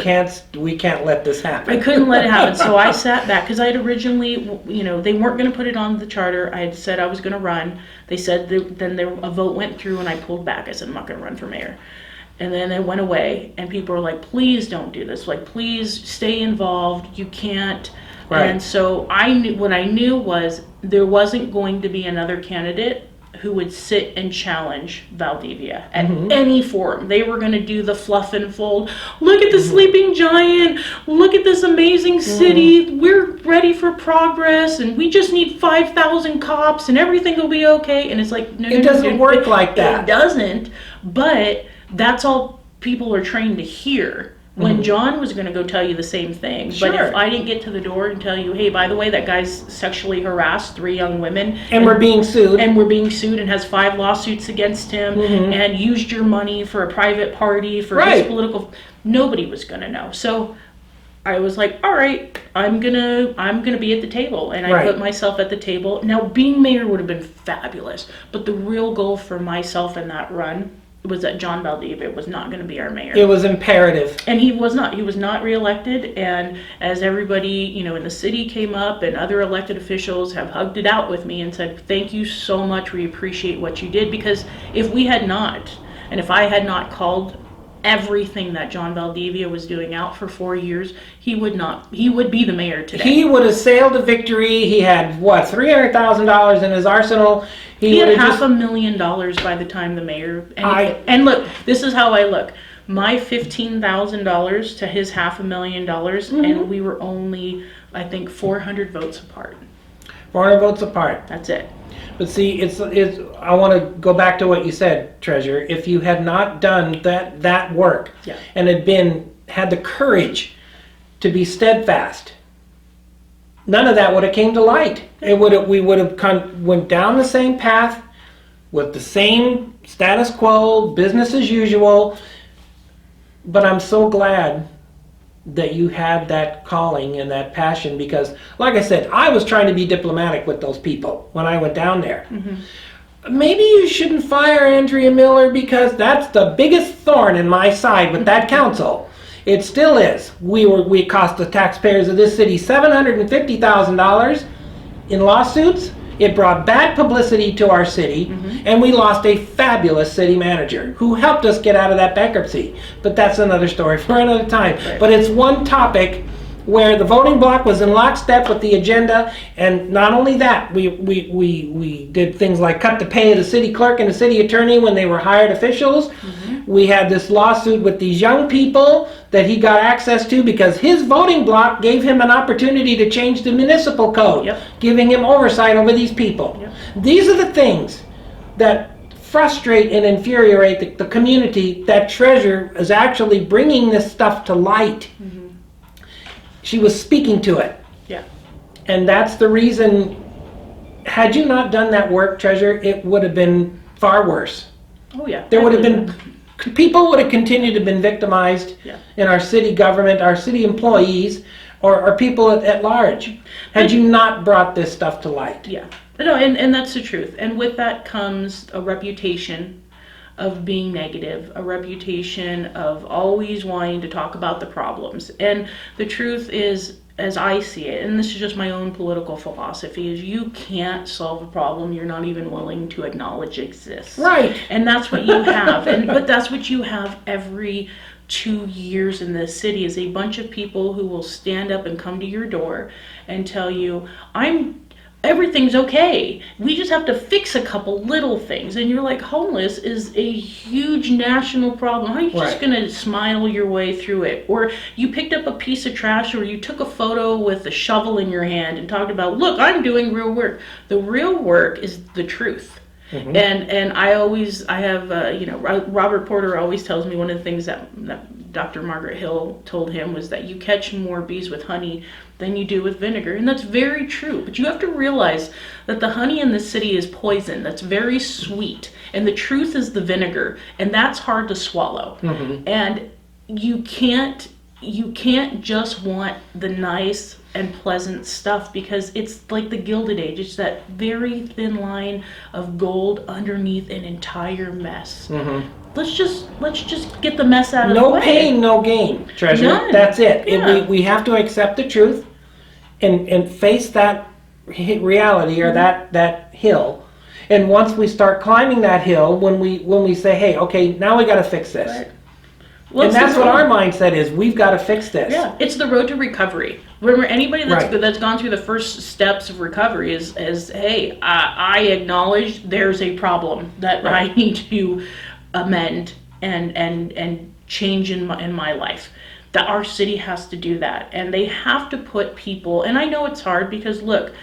We can't let this happen. I couldn't let it happen. So I sat back, because I had originally, they weren't going to put it on the charter. I had said I was going to run. They said, a vote went through, and I pulled back. I said, I'm not going to run for mayor. And then it went away, and people were like, please don't do this. Like, please stay involved. You can't. Right. And so what I knew was there wasn't going to be another candidate who would sit and challenge Valdivia at any forum. They were going to do the fluff and fold. Look at the sleeping giant. Look at this amazing city. We're ready for progress, and we just need 5,000 cops, and everything will be okay. And it's like, no, it doesn't work like that. It doesn't. But that's all people are trained to hear. When John was going to go tell you the same thing. Sure. But if I didn't get to the door and tell you, hey, by the way, that guy's sexually harassed 3 young women. And we're being sued. And we're being sued and has 5 lawsuits against him and used your money for a private party for his political... Nobody was going to know. So I was like, all right, I'm gonna be at the table. And I put myself at the table. Now, being mayor would have been fabulous. But the real goal for myself in that run was that John Valdivia was not going to be our mayor. It was imperative. And he was not reelected. And as everybody, in the city came up and other elected officials have hugged it out with me and said, thank you so much. We appreciate what you did. Because if we had not, and if I had not called everything that John Valdivia was doing out for 4 years, he would be the mayor today. He would have sailed to victory. He had, $300,000 in his arsenal. He had $500,000 by the time the mayor... And look, this is how I look. My $15,000 to his $500,000, and we were only, I think, 400 votes apart. 400 votes apart. That's it. But see, it's. I want to go back to what you said, Treasurer. If you had not done that work and had the courage to be steadfast, none of that would have came to light. We would have went down the same path with the same status quo, business as usual. But I'm so glad that you had that calling and that passion, because, like I said, I was trying to be diplomatic with those people when I went down there. Maybe you shouldn't fire Andrea Miller, because that's the biggest thorn in my side with that council. It still is. We cost the taxpayers of this city $750,000 in lawsuits. It brought bad publicity to our city, and we lost a fabulous city manager who helped us get out of that bankruptcy. But that's another story for another time. Right. But it's one topic where the voting bloc was in lockstep with the agenda, and not only that, we did things like cut the pay of the city clerk and the city attorney when they were hired officials. We had this lawsuit with these young people that he got access to because his voting bloc gave him an opportunity to change the municipal code, giving him oversight over these people. These are the things that frustrate and infuriate the community. That Treasurer is actually bringing this stuff to light. She was speaking to it. And that's the reason, had you not done that work, Treasurer, it would have been far worse. There would have been, people would have continued to been victimized in our city government, our city employees, or people at large, had you not brought this stuff to light. No, and that's the truth. And with that comes a reputation of being negative, a reputation of always wanting to talk about the problems. And the truth is, as I see it, and this is just my own political philosophy, is you can't solve a problem you're not even willing to acknowledge exists. Right. And that's what you have. But that's what you have every 2 years in this city, is a bunch of people who will stand up and come to your door and tell you, everything's okay. We just have to fix a couple little things. And you're like, homeless is a huge national problem. How are you just going to smile your way through it? Or you picked up a piece of trash, or you took a photo with a shovel in your hand and talked about, look, I'm doing real work. The real work is the truth. And I have Robert Porter always tells me, one of the things that Dr. Margaret Hill told him was that you catch more bees with honey than you do with vinegar. And that's very true. But you have to realize that the honey in this city is poison. That's very sweet. And the truth is the vinegar. And that's hard to swallow. And you can't just want the nice and pleasant stuff, because it's like the Gilded Age. It's that very thin line of gold underneath an entire mess. Let's just get the mess out of the way. No pain, no gain, Treasurer. None. That's it. We have to accept the truth and face that reality, or that hill. And once we start climbing that hill, when we say, hey, okay, now we got to fix this. Well, and that's what our mindset is. We've got to fix this. It's the road to recovery. Remember, anybody that's gone through the first steps of recovery is hey, I acknowledge there's a problem that I need to amend and change in my life. That our city has to do that, and they have to put people. And I know it's hard, because look,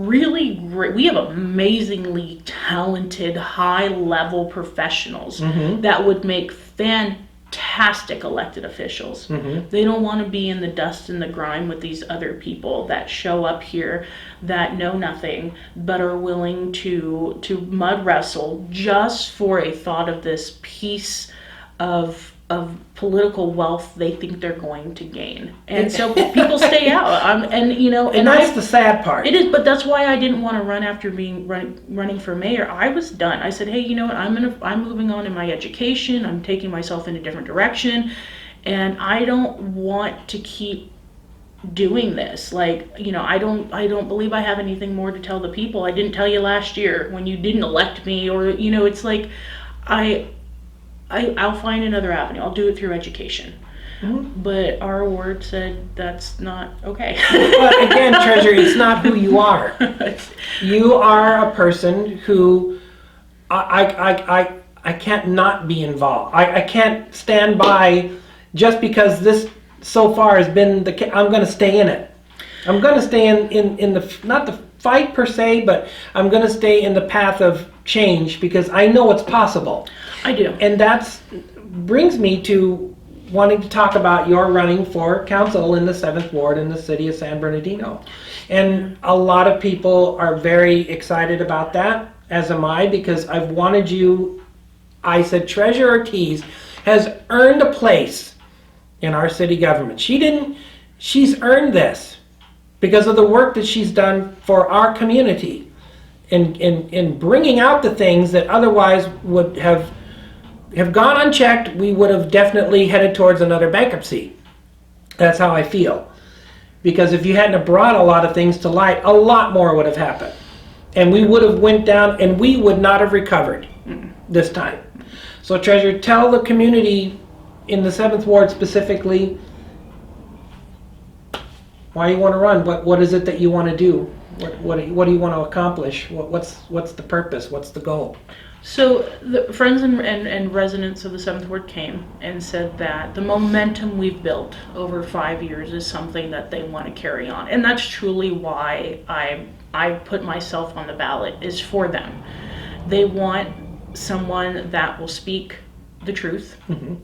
really great. We have amazingly talented, high-level professionals that would make fantastic elected officials. They don't want to be in the dust and the grime with these other people that show up here that know nothing but are willing to mud wrestle just for a thought of this piece of political wealth they think they're going to gain. And so people stay out. And that's the sad part. It is, but that's why I didn't want to run after running for mayor. I was done. I said, hey, you know what? I'm moving on in my education. I'm taking myself in a different direction, and I don't want to keep doing this. Like, I don't believe I have anything more to tell the people. I didn't tell you last year when you didn't elect me, or it's like I'll find another avenue. I'll do it through education. But our ward said that's not okay. But again, Treasurer, it's not who you are. You are a person who I can't not be involved. I can't stand by just because this so far has been I'm going to stay in it. I'm going to stay in the, not the fight per se, but I'm going to stay in the path of change because I know it's possible. I do. And that brings me to wanting to talk about your running for council in the 7th Ward in the city of San Bernardino. And a lot of people are very excited about that, as am I, because I've wanted you. I said Treasurer Ortiz has earned a place in our city government. She's earned this because of the work that she's done for our community in bringing out the things that otherwise would have gone unchecked. We would have definitely headed towards another bankruptcy. That's how I feel. Because if you hadn't have brought a lot of things to light, a lot more would have happened. And we would have went down and we would not have recovered this time. So Treasurer, tell the community in the 7th Ward specifically why you want to run. What is it that you want to do? What do you want to accomplish? What's the purpose? What's the goal? So the friends and residents of the 7th Ward came and said that the momentum we've built over 5 years is something that they want to carry on. And that's truly why I put myself on the ballot, is for them. They want someone that will speak the truth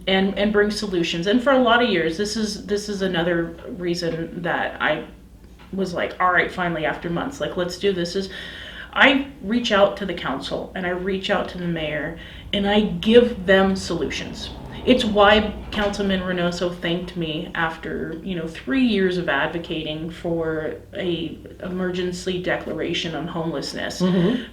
and bring solutions. And for a lot of years, this is another reason that I was like, all right, finally, after months, like, let's do this, is I reach out to the council and I reach out to the mayor and I give them solutions. It's why Councilman Reynoso thanked me after 3 years of advocating for a emergency declaration on homelessness,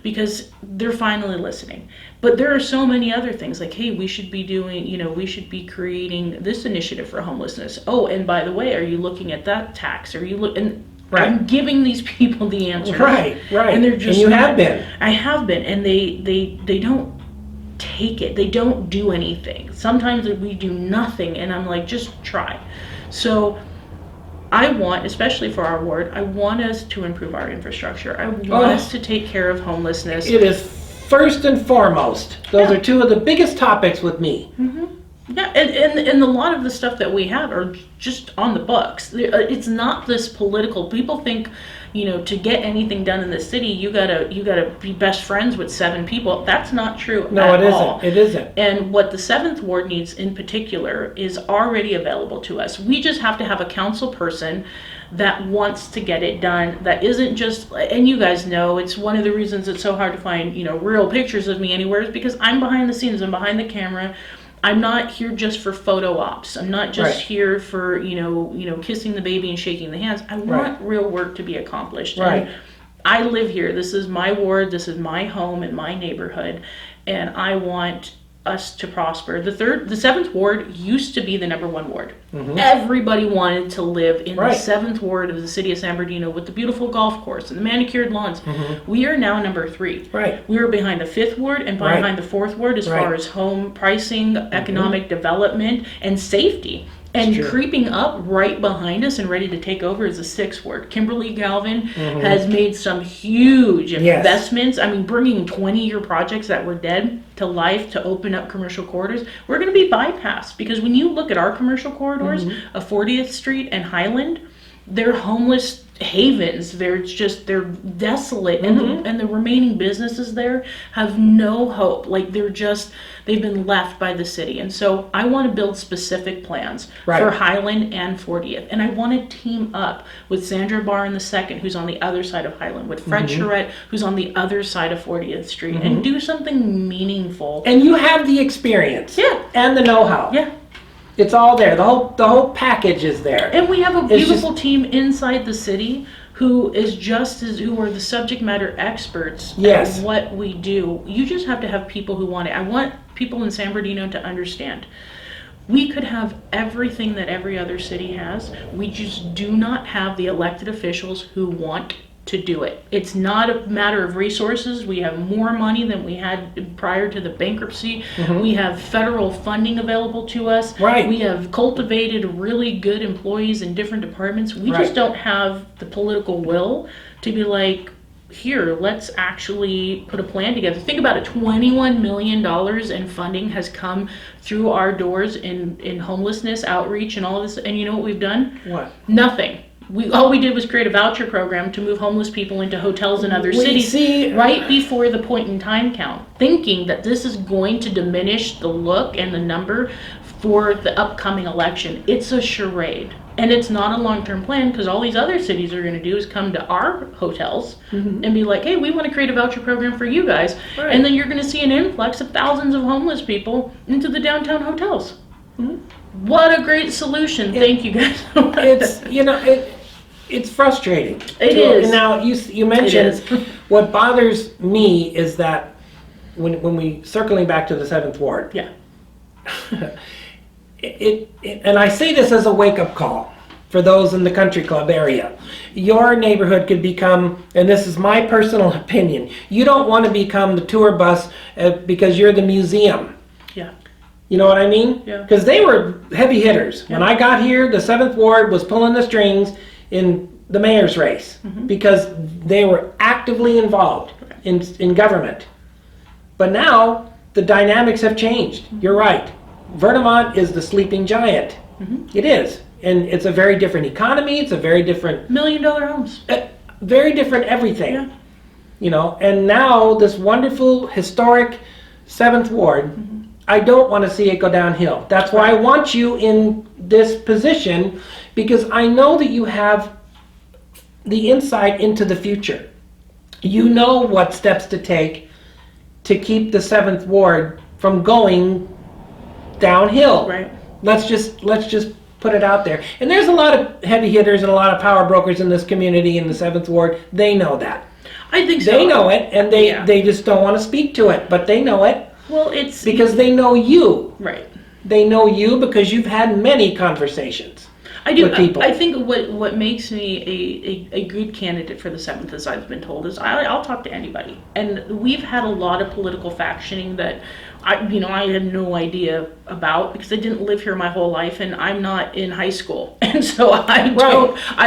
because they're finally listening. But there are so many other things like, hey, we should be doing, we should be creating this initiative for homelessness. Oh, and by the way, are you looking at that tax? Are you looking? Right. I'm giving these people the answers. Right. And they're just. And you have been. I have been, and they don't take it. They don't do anything. Sometimes we do nothing, and I'm like, just try. So I want, especially for our ward, I want us to improve our infrastructure. I want us to take care of homelessness. It is first and foremost. Those are two of the biggest topics with me. Yeah, and a lot of the stuff that we have are just on the books. It's not this political. People think, to get anything done in the city, you gotta be best friends with 7 people. That's not true. No, at it isn't. all. It isn't. And what the 7th Ward needs in particular is already available to us. We just have to have a council person that wants to get it done, that isn't just, and you guys know, it's one of the reasons it's so hard to find, real pictures of me anywhere, is because I'm behind the scenes, I'm behind the camera. I'm not here just for photo ops. I'm not just here for, kissing the baby and shaking the hands. I want real work to be accomplished. Right. And I live here. This is my ward. This is my home and my neighborhood. And I want us to prosper. The 7th Ward used to be the #1 ward. Everybody wanted to live in the 7th Ward of the city of San Bernardino with the beautiful golf course and the manicured lawns. We are now #3. Right. We are behind the 5th Ward and behind the 4th Ward as far as home pricing, economic development, and safety. And creeping up right behind us and ready to take over is the 6th Ward. Kimberly Galvin has made some huge investments. I mean, bringing 20-year projects that were dead to life to open up commercial corridors. We're going to be bypassed because when you look at our commercial corridors of 40th Street and Highland, they're homeless havens. They're desolate, and the remaining businesses there have no hope. Like they've been left by the city. And so I want to build specific plans for Highland and 40th, and I want to team up with Sandra Barr II, who's on the other side of Highland, with Fred Charette, who's on the other side of 40th Street, and do something meaningful. And you have the experience, and the know-how. Yeah. It's all there. The whole package is there. And we have a beautiful team inside the city who are the subject matter experts at what we do. You just have to have people who want it. I want people in San Bernardino to understand. We could have everything that every other city has. We just do not have the elected officials who want to do it. It's not a matter of resources. We have more money than we had prior to the bankruptcy. We have federal funding available to us. We have cultivated really good employees in different departments. We just don't have the political will to be like, here, let's actually put a plan together. Think about it, $21 million in funding has come through our doors in homelessness outreach and all this. And you know what we've done? What? Nothing. All we did was create a voucher program to move homeless people into hotels in other cities right before the point in time count, thinking that this is going to diminish the look and the number for the upcoming election. It's a charade. And it's not a long-term plan, because all these other cities are going to do is come to our hotels and be like, hey, we want to create a voucher program for you guys. And then you're going to see an influx of thousands of homeless people into the downtown hotels. What a great solution. Thank you guys. It's frustrating. It is. Now, you mentioned what bothers me is that when we, circling back to the 7th Ward, and I say this as a wake-up call for those in the country club area. Your neighborhood could become, and this is my personal opinion, you don't want to become the tour bus because you're the museum. Yeah. You know what I mean? Yeah. Because they were heavy hitters. When I got here, the 7th Ward was pulling the strings in the mayor's race because they were actively involved in government. But now the dynamics have changed. You're right. Vermont is the sleeping giant. It is. And it's a very different economy. It's a very different... $1 million homes. Very different everything. Yeah. You know, and now this wonderful, historic 7th Ward, I don't want to see it go downhill. That's why I want you in this position, because I know that you have the insight into the future. You know what steps to take to keep the 7th Ward from going downhill. Right. Let's just put it out there. And there's a lot of heavy hitters and a lot of power brokers in this community in the 7th Ward. They know that. I think so. They know it, and they just don't want to speak to it, but they know it. Well, it's because they know you. Right. They know you because you've had many conversations. I do. With people. I think what makes me a good candidate for the 7th, as I've been told, is I'll talk to anybody. And we've had a lot of political factioning that I had no idea about, because I didn't live here my whole life, and I'm not in high school, and so I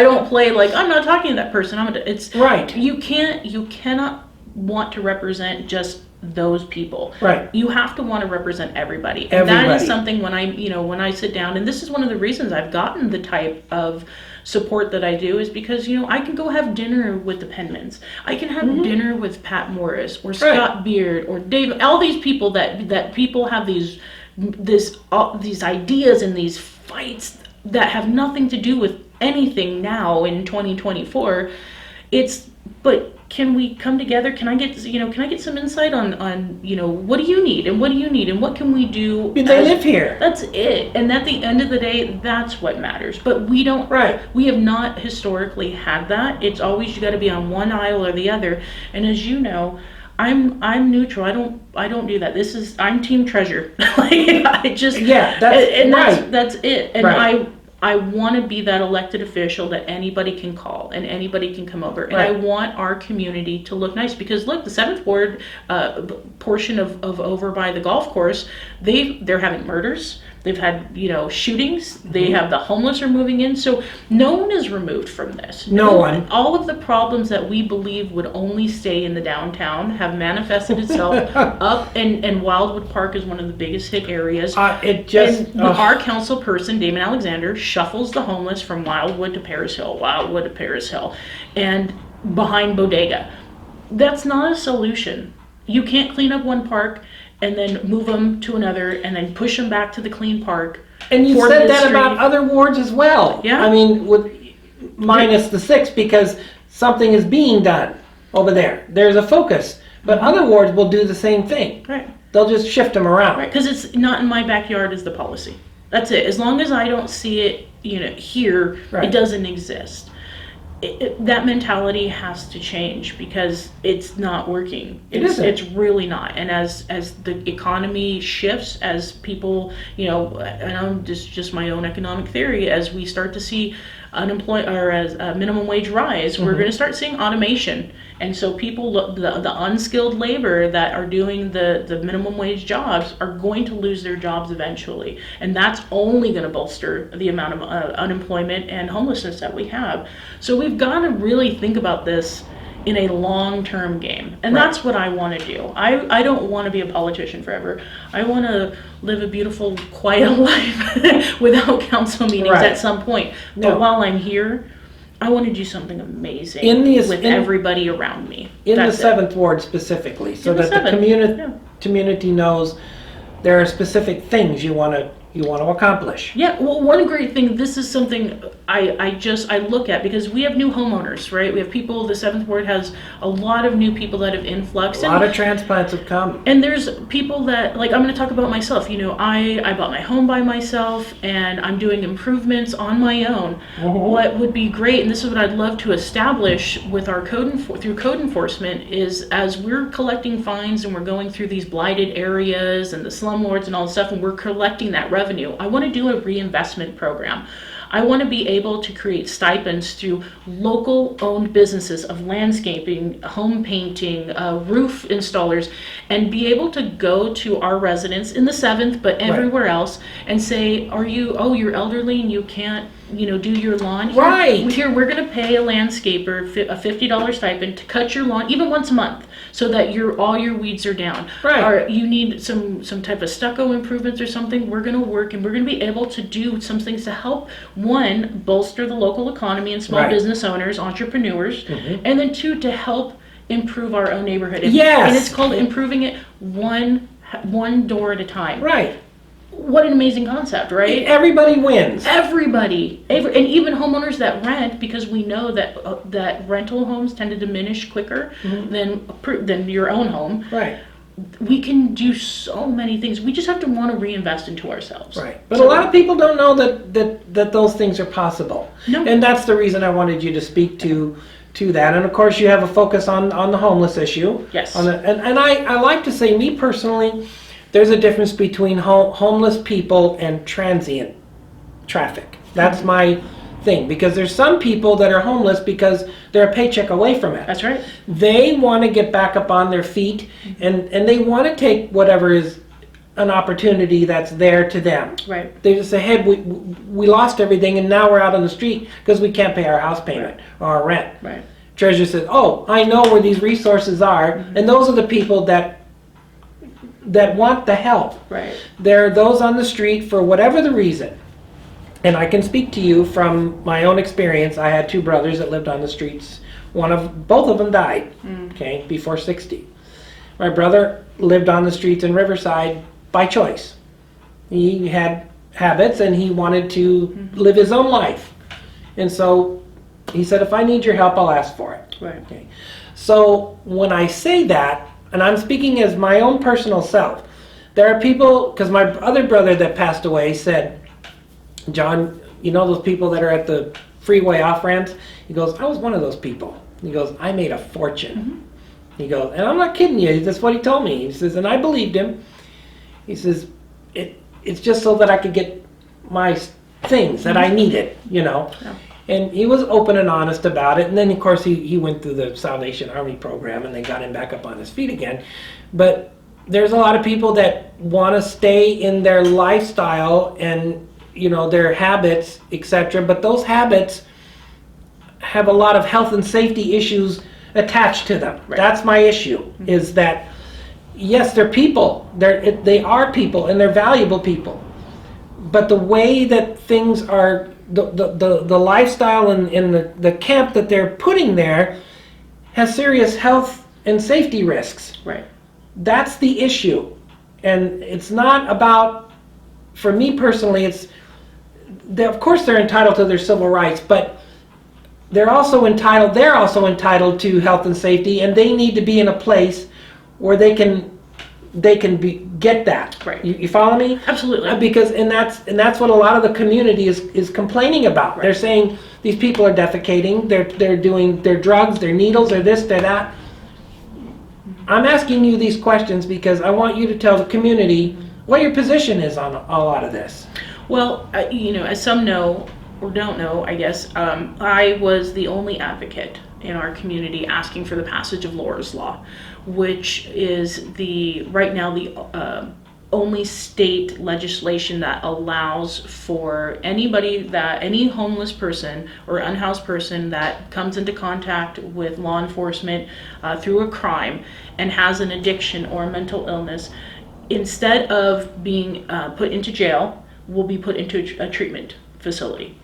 don't play like, I'm not talking to that person. It's right. You cannot want to represent just those people. Right. You have to want to represent everybody. And that is something when I sit down, and this is one of the reasons I've gotten the type of support that I do, is because, I can go have dinner with the Penmans. I can have dinner with Pat Morris or Scott Beard or Dave, all these people that people have these ideas and these fights that have nothing to do with anything now in 2024. But can we come together? Can I get some insight on what do you need and what do you need and what can we do? They live here. That's it. And at the end of the day, that's what matters. But we don't. Right. We have not historically had that. It's always you got to be on one aisle or the other. And as you know, I'm neutral. I don't do that. I'm team treasure. That's it. And I want to be that elected official that anybody can call and anybody can come over. And I want our community to look nice, because look, the 7th Ward portion of over by the golf course, they're having murders, They've had, shootings. They have the homeless are moving in. So no one is removed from this. No one. All of the problems that we believe would only stay in the downtown have manifested itself up, and Wildwood Park is one of the biggest hit areas. Our council person, Damon Alexander, shuffles the homeless from Wildwood to Paris Hill, and behind Bodega. That's not a solution. You can't clean up one park and then move them to another and then push them back to the clean park. And you said that about other wards as well. Yeah. I mean, minus the 6, because something is being done over there. There's a focus. But other wards will do the same thing. Right. They'll just shift them around. Right, because it's not in my backyard is the policy. That's it. As long as I don't see it, here, Right. it doesn't exist. That mentality has to change because it's not working. It's really not. And as the economy shifts, as people, and I'm just my own economic theory, as we start to see as minimum wage rise, we're going to start seeing automation. And so people, the unskilled labor that are doing the minimum wage jobs are going to lose their jobs eventually. And that's only going to bolster the amount of unemployment and homelessness that we have. So we've got to really think about this in a long-term game. And that's what I want to do. I don't want to be a politician forever. I want to live a beautiful, quiet life without council meetings at some point. But while I'm here, I want to do something amazing with everybody around me. In the 7th Ward specifically, so that the community knows there are specific things you want to accomplish. Yeah, well, one great thing, this is something I look at, because we have new homeowners, right? We have people, the 7th Ward has a lot of new people that have influxed. A lot of transplants have come. And there's people that, like, I'm going to talk about myself. I bought my home by myself, and I'm doing improvements on my own. What would be great, and this is what I'd love to establish with our through code enforcement, is as we're collecting fines and we're going through these blighted areas and the slumlords and all this stuff, and we're collecting that revenue, I want to do a reinvestment program. I want to be able to create stipends through local owned businesses of landscaping, home painting, roof installers, and be able to go to our residents in the 7th, but everywhere else, and say, you're elderly and you can't, do your lawn. Here, we're going to pay a landscaper a $50 stipend to cut your lawn, even once a month, so that all your weeds are down. Right. Or you need some type of stucco improvements or something. We're going to work, and we're going to be able to do some things to help, one, bolster the local economy and small business owners, entrepreneurs, and then 2, to help improve our own neighborhood. And it's called improving it one door at a time. Right. What an amazing concept, right? Everybody wins. Everybody, and even homeowners that rent, because we know that rental homes tend to diminish quicker than your own home. Right. We can do so many things. We just have to want to reinvest into ourselves. Right. But a lot of people don't know that those things are possible. No. And that's the reason I wanted you to speak to that. And of course, you have a focus on the homeless issue. Yes. And I like to say, me personally, there's a difference between homeless people and transient traffic. That's my thing, because there's some people that are homeless because they're a paycheck away from it. That's right. They want to get back up on their feet, and they want to take whatever is an opportunity that's there to them. Right. They just say, hey, we lost everything, and now we're out on the street because we can't pay our house payment or our rent. Right. Treasurer says, I know where these resources are, and those are the people that want the help. Right. There are those on the street for whatever the reason. And I can speak to you from my own experience. I had 2 brothers that lived on the streets. Both of them died, before 60. My brother lived on the streets in Riverside by choice. He had habits and he wanted to live his own life. And so he said, if I need your help, I'll ask for it. Right. Okay. So when I say that, and I'm speaking as my own personal self, there are people, because my other brother that passed away said, John, those people that are at the freeway off-ramps? He goes, I was one of those people. He goes, I made a fortune. He goes, and I'm not kidding you, that's what he told me. He says, and I believed him. He says, it's just so that I could get my things that I needed, Yeah. And he was open and honest about it. And then, of course, he went through the Salvation Army program, and they got him back up on his feet again. But there's a lot of people that want to stay in their lifestyle and, their habits, etc. But those habits have a lot of health and safety issues attached to them. Right. That's my issue, is that, yes, they're people. They are people, and they're valuable people. But the way that things are, the lifestyle and the camp that they're putting there has serious health and safety risks. Right. That's the issue. And it's not about, for me personally, of course they're entitled to their civil rights, but they're also entitled to health and safety, and they need to be in a place where they can get that. Right. You follow me? Absolutely. Because that's what a lot of the community is complaining about. Right. They're saying these people are defecating, they're doing their drugs, their needles, or this, they're that. I'm asking you these questions because I want you to tell the community what your position is on a lot of this. Well, as some know or don't know, I guess, I was the only advocate in our community asking for the passage of Laura's Law, which is right now the only state legislation that allows for any homeless person or unhoused person that comes into contact with law enforcement through a crime and has an addiction or a mental illness, instead of being put into jail, will be put into a treatment facility.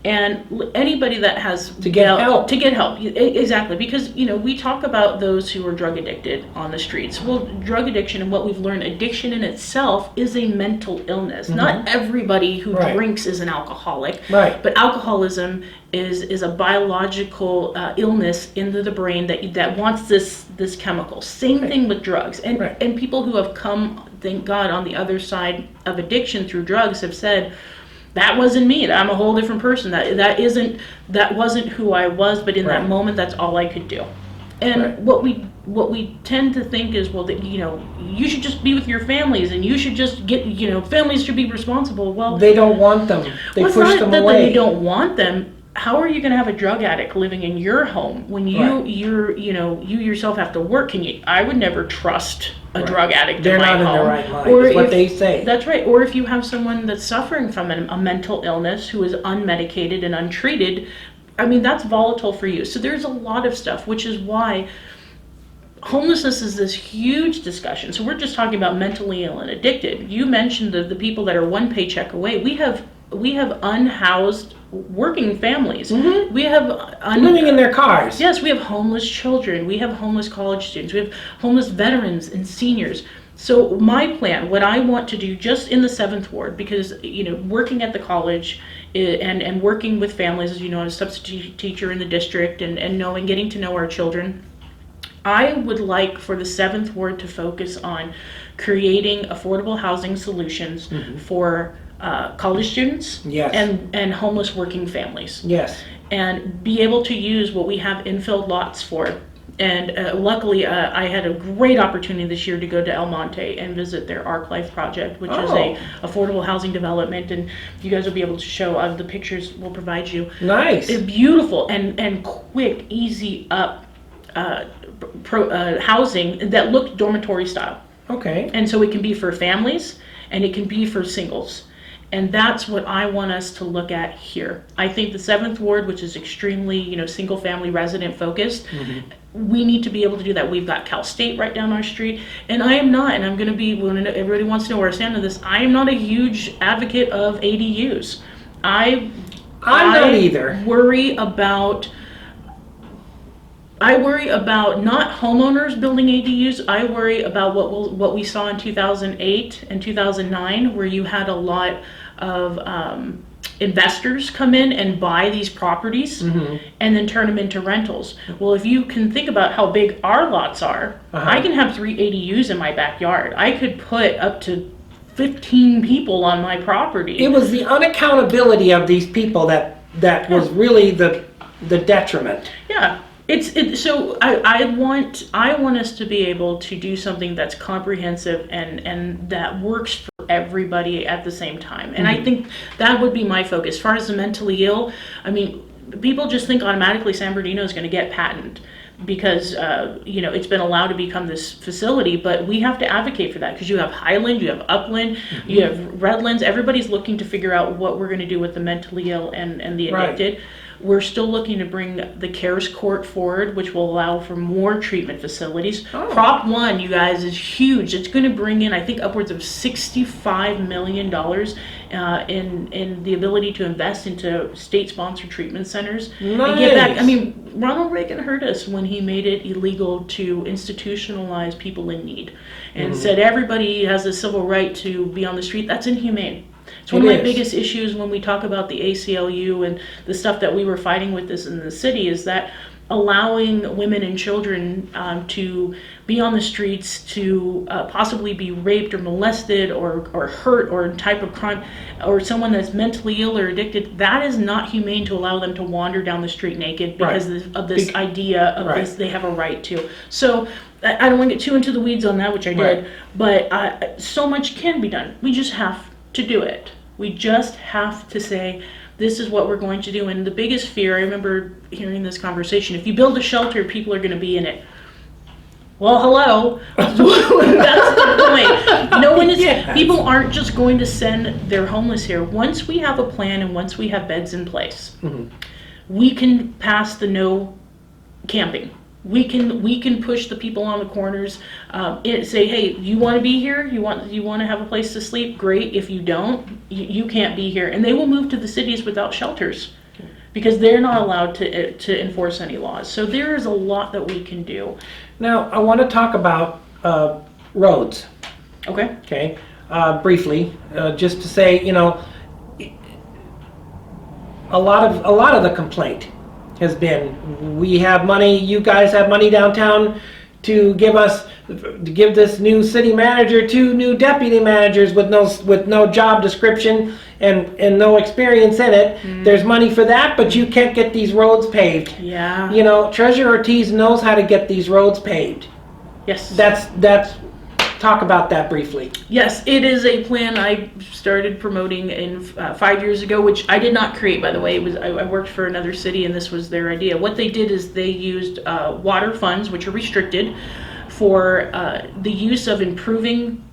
And anybody that has to get help, exactly, because we talk about those who are drug addicted on the streets. Well, drug addiction, and what we've learned, addiction in itself is a mental illness. Mm-hmm. Not everybody who drinks is an alcoholic, but alcoholism is a biological illness into the brain that wants this chemical. Same thing with drugs, and people who have come, thank God, on the other side of addiction through drugs have said, that wasn't me. I'm a whole different person. That wasn't who I was. But in that moment, that's all I could do. And what we tend to think is, well, that you should just be with your families, and you should just get families should be responsible. Well, they don't want them. They push them away. They don't want them. How are you going to have a drug addict living in your home when you yourself have to work? I would never trust a drug addict in my home. They're not in their right mind, is what they say. That's right. Or if you have someone that's suffering from a mental illness who is unmedicated and untreated, that's volatile for you. So there's a lot of stuff, which is why homelessness is this huge discussion. So we're just talking about mentally ill and addicted. You mentioned the people that are one paycheck away. We have unhoused working families. Mm-hmm. We have living in their cars. Yes, we have homeless children. We have homeless college students. We have homeless veterans and seniors. So my plan, what I want to do just in the 7th Ward, because working at the college and working with families, as you know, as a substitute teacher in the district and getting to know our children, I would like for the 7th Ward to focus on creating affordable housing solutions for college students and homeless working families. Yes. And be able to use what we have infilled lots for. And luckily, I had a great opportunity this year to go to El Monte and visit their Arc Life project, which is a affordable housing development. And you guys will be able to show the pictures we'll provide you. Nice. It's beautiful and quick, easy up housing that looked dormitory style. Okay. And so it can be for families and it can be for singles. And that's what I want us to look at here. I think the 7th Ward, which is extremely, single family resident focused, we need to be able to do that. We've got Cal State right down our street. And I am not, and I'm going to be, when everybody wants to know where I stand on this, I am not a huge advocate of ADUs. I'm not either. I worry about not homeowners building ADUs. I worry about what we saw in 2008 and 2009, where you had a lot of investors come in and buy these properties and then turn them into rentals. Well, if you can think about how big our lots are, I can have 3 ADUs in my backyard. I could put up to 15 people on my property. It was the unaccountability of these people that was really the detriment. Yeah. So I want us to be able to do something that's comprehensive and that works for everybody at the same time. And I think that would be my focus. As far as the mentally ill, people just think automatically San Bernardino is going to get patent. because it's been allowed to become this facility, but we have to advocate for that because you have Highland, you have Upland, you have Redlands. Everybody's looking to figure out what we're going to do with the mentally ill and the addicted. Right. We're still looking to bring the CARES Court forward, which will allow for more treatment facilities. Oh. Prop 1, you guys, is huge. It's going to bring in, I think, upwards of $65 million in the ability to invest into state-sponsored treatment centers. Nice. And get back. I mean, Ronald Reagan heard us when he made it illegal to institutionalize people in need and said everybody has a civil right to be on the street. That's inhumane. It's one of my biggest issues when we talk about the ACLU and the stuff that we were fighting with this in the city is that allowing women and children to be on the streets, to possibly be raped or molested or hurt or type of crime, or someone that's mentally ill or addicted, that is not humane to allow them to wander down the street naked because of this idea of this they have a right to. So I don't want to get too into the weeds on that, which I did, but so much can be done. We just have to do it. We just have to say, this is what we're going to do. And the biggest fear, I remember hearing this conversation, if you build a shelter, people are going to be in it. Well, hello. That's the point. No one is. People aren't just going to send their homeless here. Once we have a plan and once we have beds in place, we can pass the no camping. We can push the people on the corners, say, hey, you want to be here? You want to have a place to sleep? Great. If you don't, you can't be here. And they will move to the cities without shelters because they're not allowed to enforce any laws. So there is a lot that we can do. Now, I want to talk about roads. Okay. Okay. Briefly, just to say, a lot of the complaint has been, we have money, you guys have money downtown to give this new city manager 2 new deputy managers with no job description and no experience in it. There's money for that, but you can't get these roads paved. Yeah. Treasurer Ortiz knows how to get these roads paved. Yes. That's talk about that briefly. Yes, it is a plan I started promoting in 5 years ago, which I did not create, by the way. It was I worked for another city, and this was their idea. What they did is they used water funds, which are restricted, for the use of improving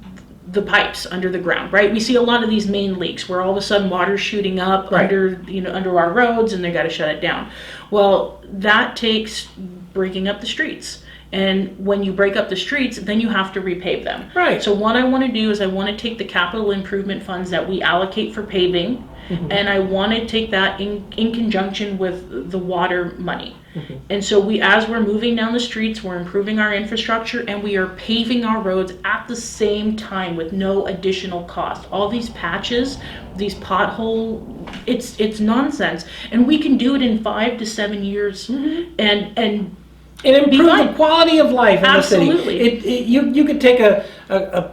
the pipes under the ground. Right, we see a lot of these main leaks where all of a sudden water's shooting up under our roads, and they got to shut it down. Well, that takes breaking up the streets. And when you break up the streets, then you have to repave them. Right. So what I want to do is I want to take the capital improvement funds that we allocate for paving, and I want to take that in conjunction with the water money. And so as we're moving down the streets, we're improving our infrastructure, and we are paving our roads at the same time with no additional cost. All these patches, these pothole, it's nonsense. And we can do it in 5 to 7 years and improve the quality of life in Absolutely. the city. You could take a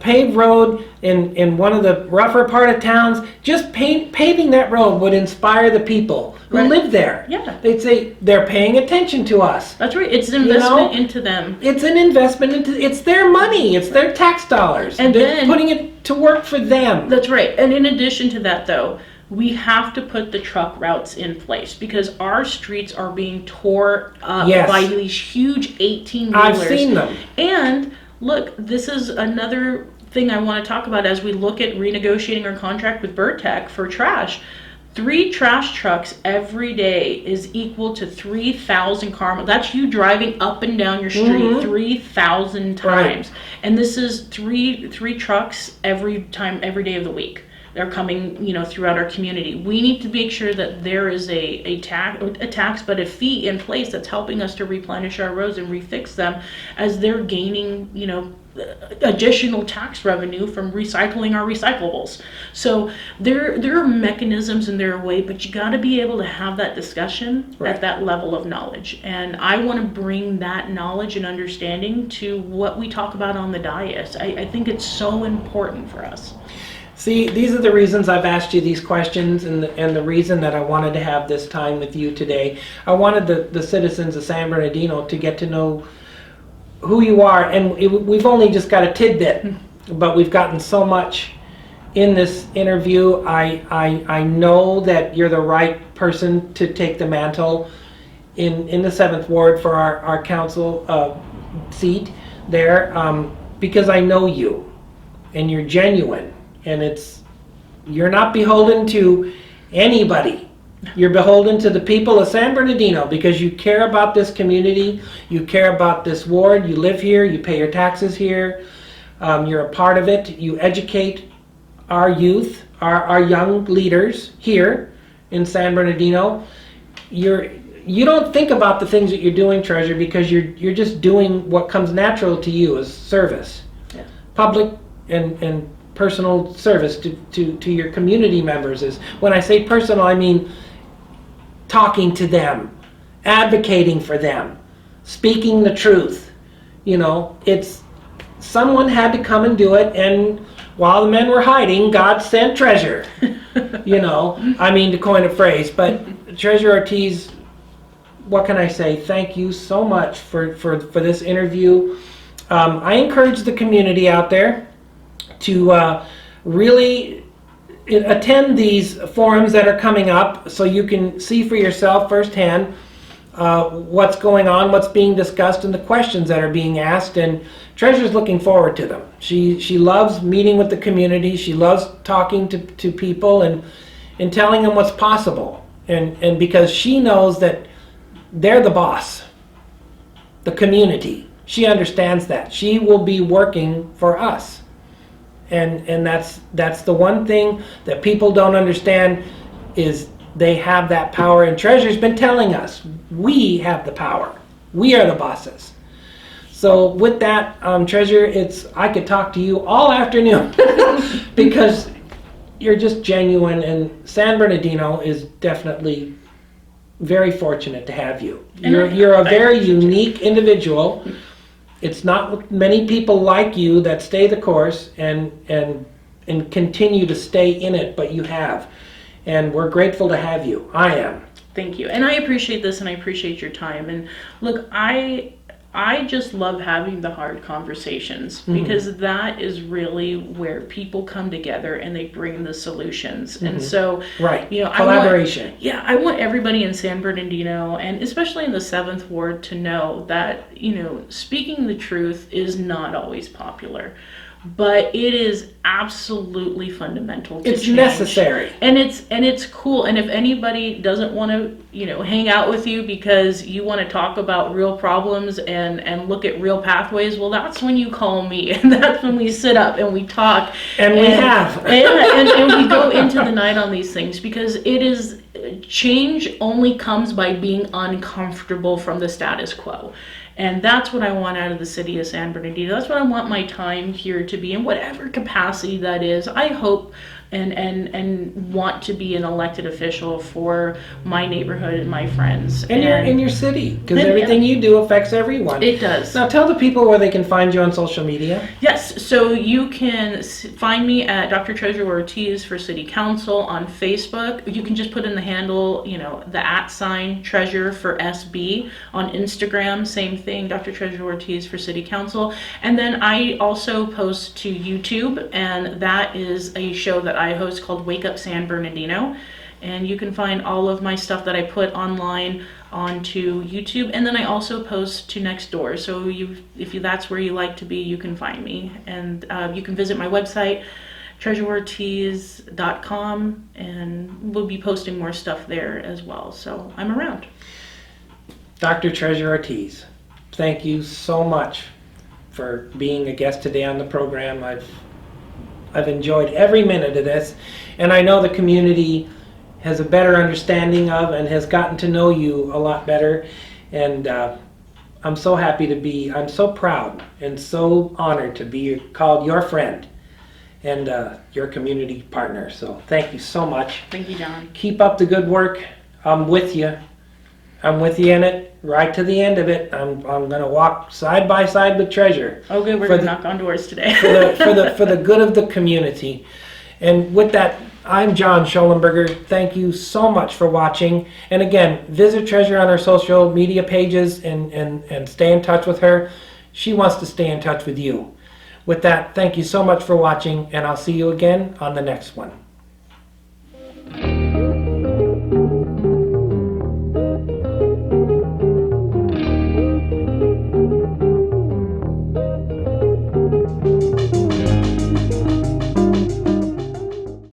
paved road in one of the rougher part of towns. Just paving that road would inspire the people who live there. Yeah. They'd say, they're paying attention to us. That's right. It's an investment into them. It's an investment it's their money. It's their tax dollars. And they're putting it to work for them. That's right. And in addition to that, though, we have to put the truck routes in place because our streets are being tore up by these huge 18-wheelers. I've seen them. And look, this is another thing I want to talk about as we look at renegotiating our contract with Birtech for trash. 3 trash trucks every day is equal to 3,000 car miles. That's you driving up and down your street 3,000 times. Right. And this is three trucks every day of the week. They're coming, throughout our community. We need to make sure that there is a tax, but a fee in place that's helping us to replenish our roads and refix them as they're gaining, additional tax revenue from recycling our recyclables. So there are mechanisms and there are ways, but you got to be able to have that discussion at that level of knowledge. And I want to bring that knowledge and understanding to what we talk about on the dais. I think it's so important for us. See, these are the reasons I've asked you these questions and the reason that I wanted to have this time with you today. I wanted the citizens of San Bernardino to get to know who you are, and we've only just got a tidbit, but we've gotten so much in this interview. I know that you're the right person to take the mantle in the 7th Ward for our council seat there, because I know you, and you're genuine, and you're not beholden to anybody. You're beholden to the people of San Bernardino because you care about this community, you care about this ward, you live here, you pay your taxes here, you're a part of it, you educate our youth, our young leaders here in San Bernardino. You don't think about the things that you're doing, Treasurer, because you're just doing what comes natural to you as service. Yeah. Public and personal service to your community members. Is when I say personal, I mean talking to them, advocating for them, speaking the truth. It's someone had to come and do it, and while the men were hiding, God sent Treasurer. To coin a phrase, but Treasurer Ortiz, what can I say? Thank you so much for this interview. I encourage the community out there to really attend these forums that are coming up so you can see for yourself firsthand what's going on, what's being discussed, and the questions that are being asked. And Treasurer's looking forward to them. She loves meeting with the community. She loves talking to people and telling them what's possible. And because she knows that they're the boss, the community. She understands that. She will be working for us. And that's the one thing that people don't understand, is they have that power. And Treasurer's been telling us, we have the power. We are the bosses. So with that, Treasurer, I could talk to you all afternoon because you're just genuine, and San Bernardino is definitely very fortunate to have you. You're a very unique individual. It's not many people like you that stay the course and continue to stay in it, but you have. And we're grateful to have you. I am. Thank you. And I appreciate this, and I appreciate your time. And look, I just love having the hard conversations, because that is really where people come together and they bring the solutions. And so, right, collaboration. I want everybody in San Bernardino, and especially in the 7th Ward, to know that, speaking the truth is not always popular, but it is absolutely fundamental to it's change. Necessary. And it's cool. And if anybody doesn't want to, hang out with you because you want to talk about real problems and look at real pathways, well, that's when you call me, and that's when we sit up and we talk. And we have. and we go into the night on these things, because change only comes by being uncomfortable from the status quo. And that's what I want out of the city of San Bernardino. That's what I want my time here to be, in whatever capacity that is. I hope and want to be an elected official for my neighborhood and my friends. And in your city, because everything you do affects everyone. It does. Now tell the people where they can find you on social media. Yes, so you can find me at Dr. Treasurer Ortiz for City Council on Facebook. You can just put in the handle, the @ Treasurer for SB. On Instagram, same thing, Dr. Treasurer Ortiz for City Council. And then I also post to YouTube, and that is a show that I host called Wake Up San Bernardino. And you can find all of my stuff that I put online onto YouTube. And then I also post to Nextdoor. So if that's where you like to be, you can find me. And you can visit my website, treasurerortiz.com, and we'll be posting more stuff there as well. So I'm around. Dr. Treasurer Ortiz, thank you so much for being a guest today on the program. I've enjoyed every minute of this, and I know the community has a better understanding of and has gotten to know you a lot better, and I'm so happy I'm so proud and so honored to be called your friend and your community partner. So thank you so much. Thank you, John. Keep up the good work. I'm with you. I'm with you in it, right to the end of it. I'm going to walk side by side with Treasurer. Oh, good. We're going to knock on doors today. for the good of the community. And with that, I'm John Shollenberger. Thank you so much for watching. And again, visit Treasurer on her social media pages and stay in touch with her. She wants to stay in touch with you. With that, thank you so much for watching, and I'll see you again on the next one.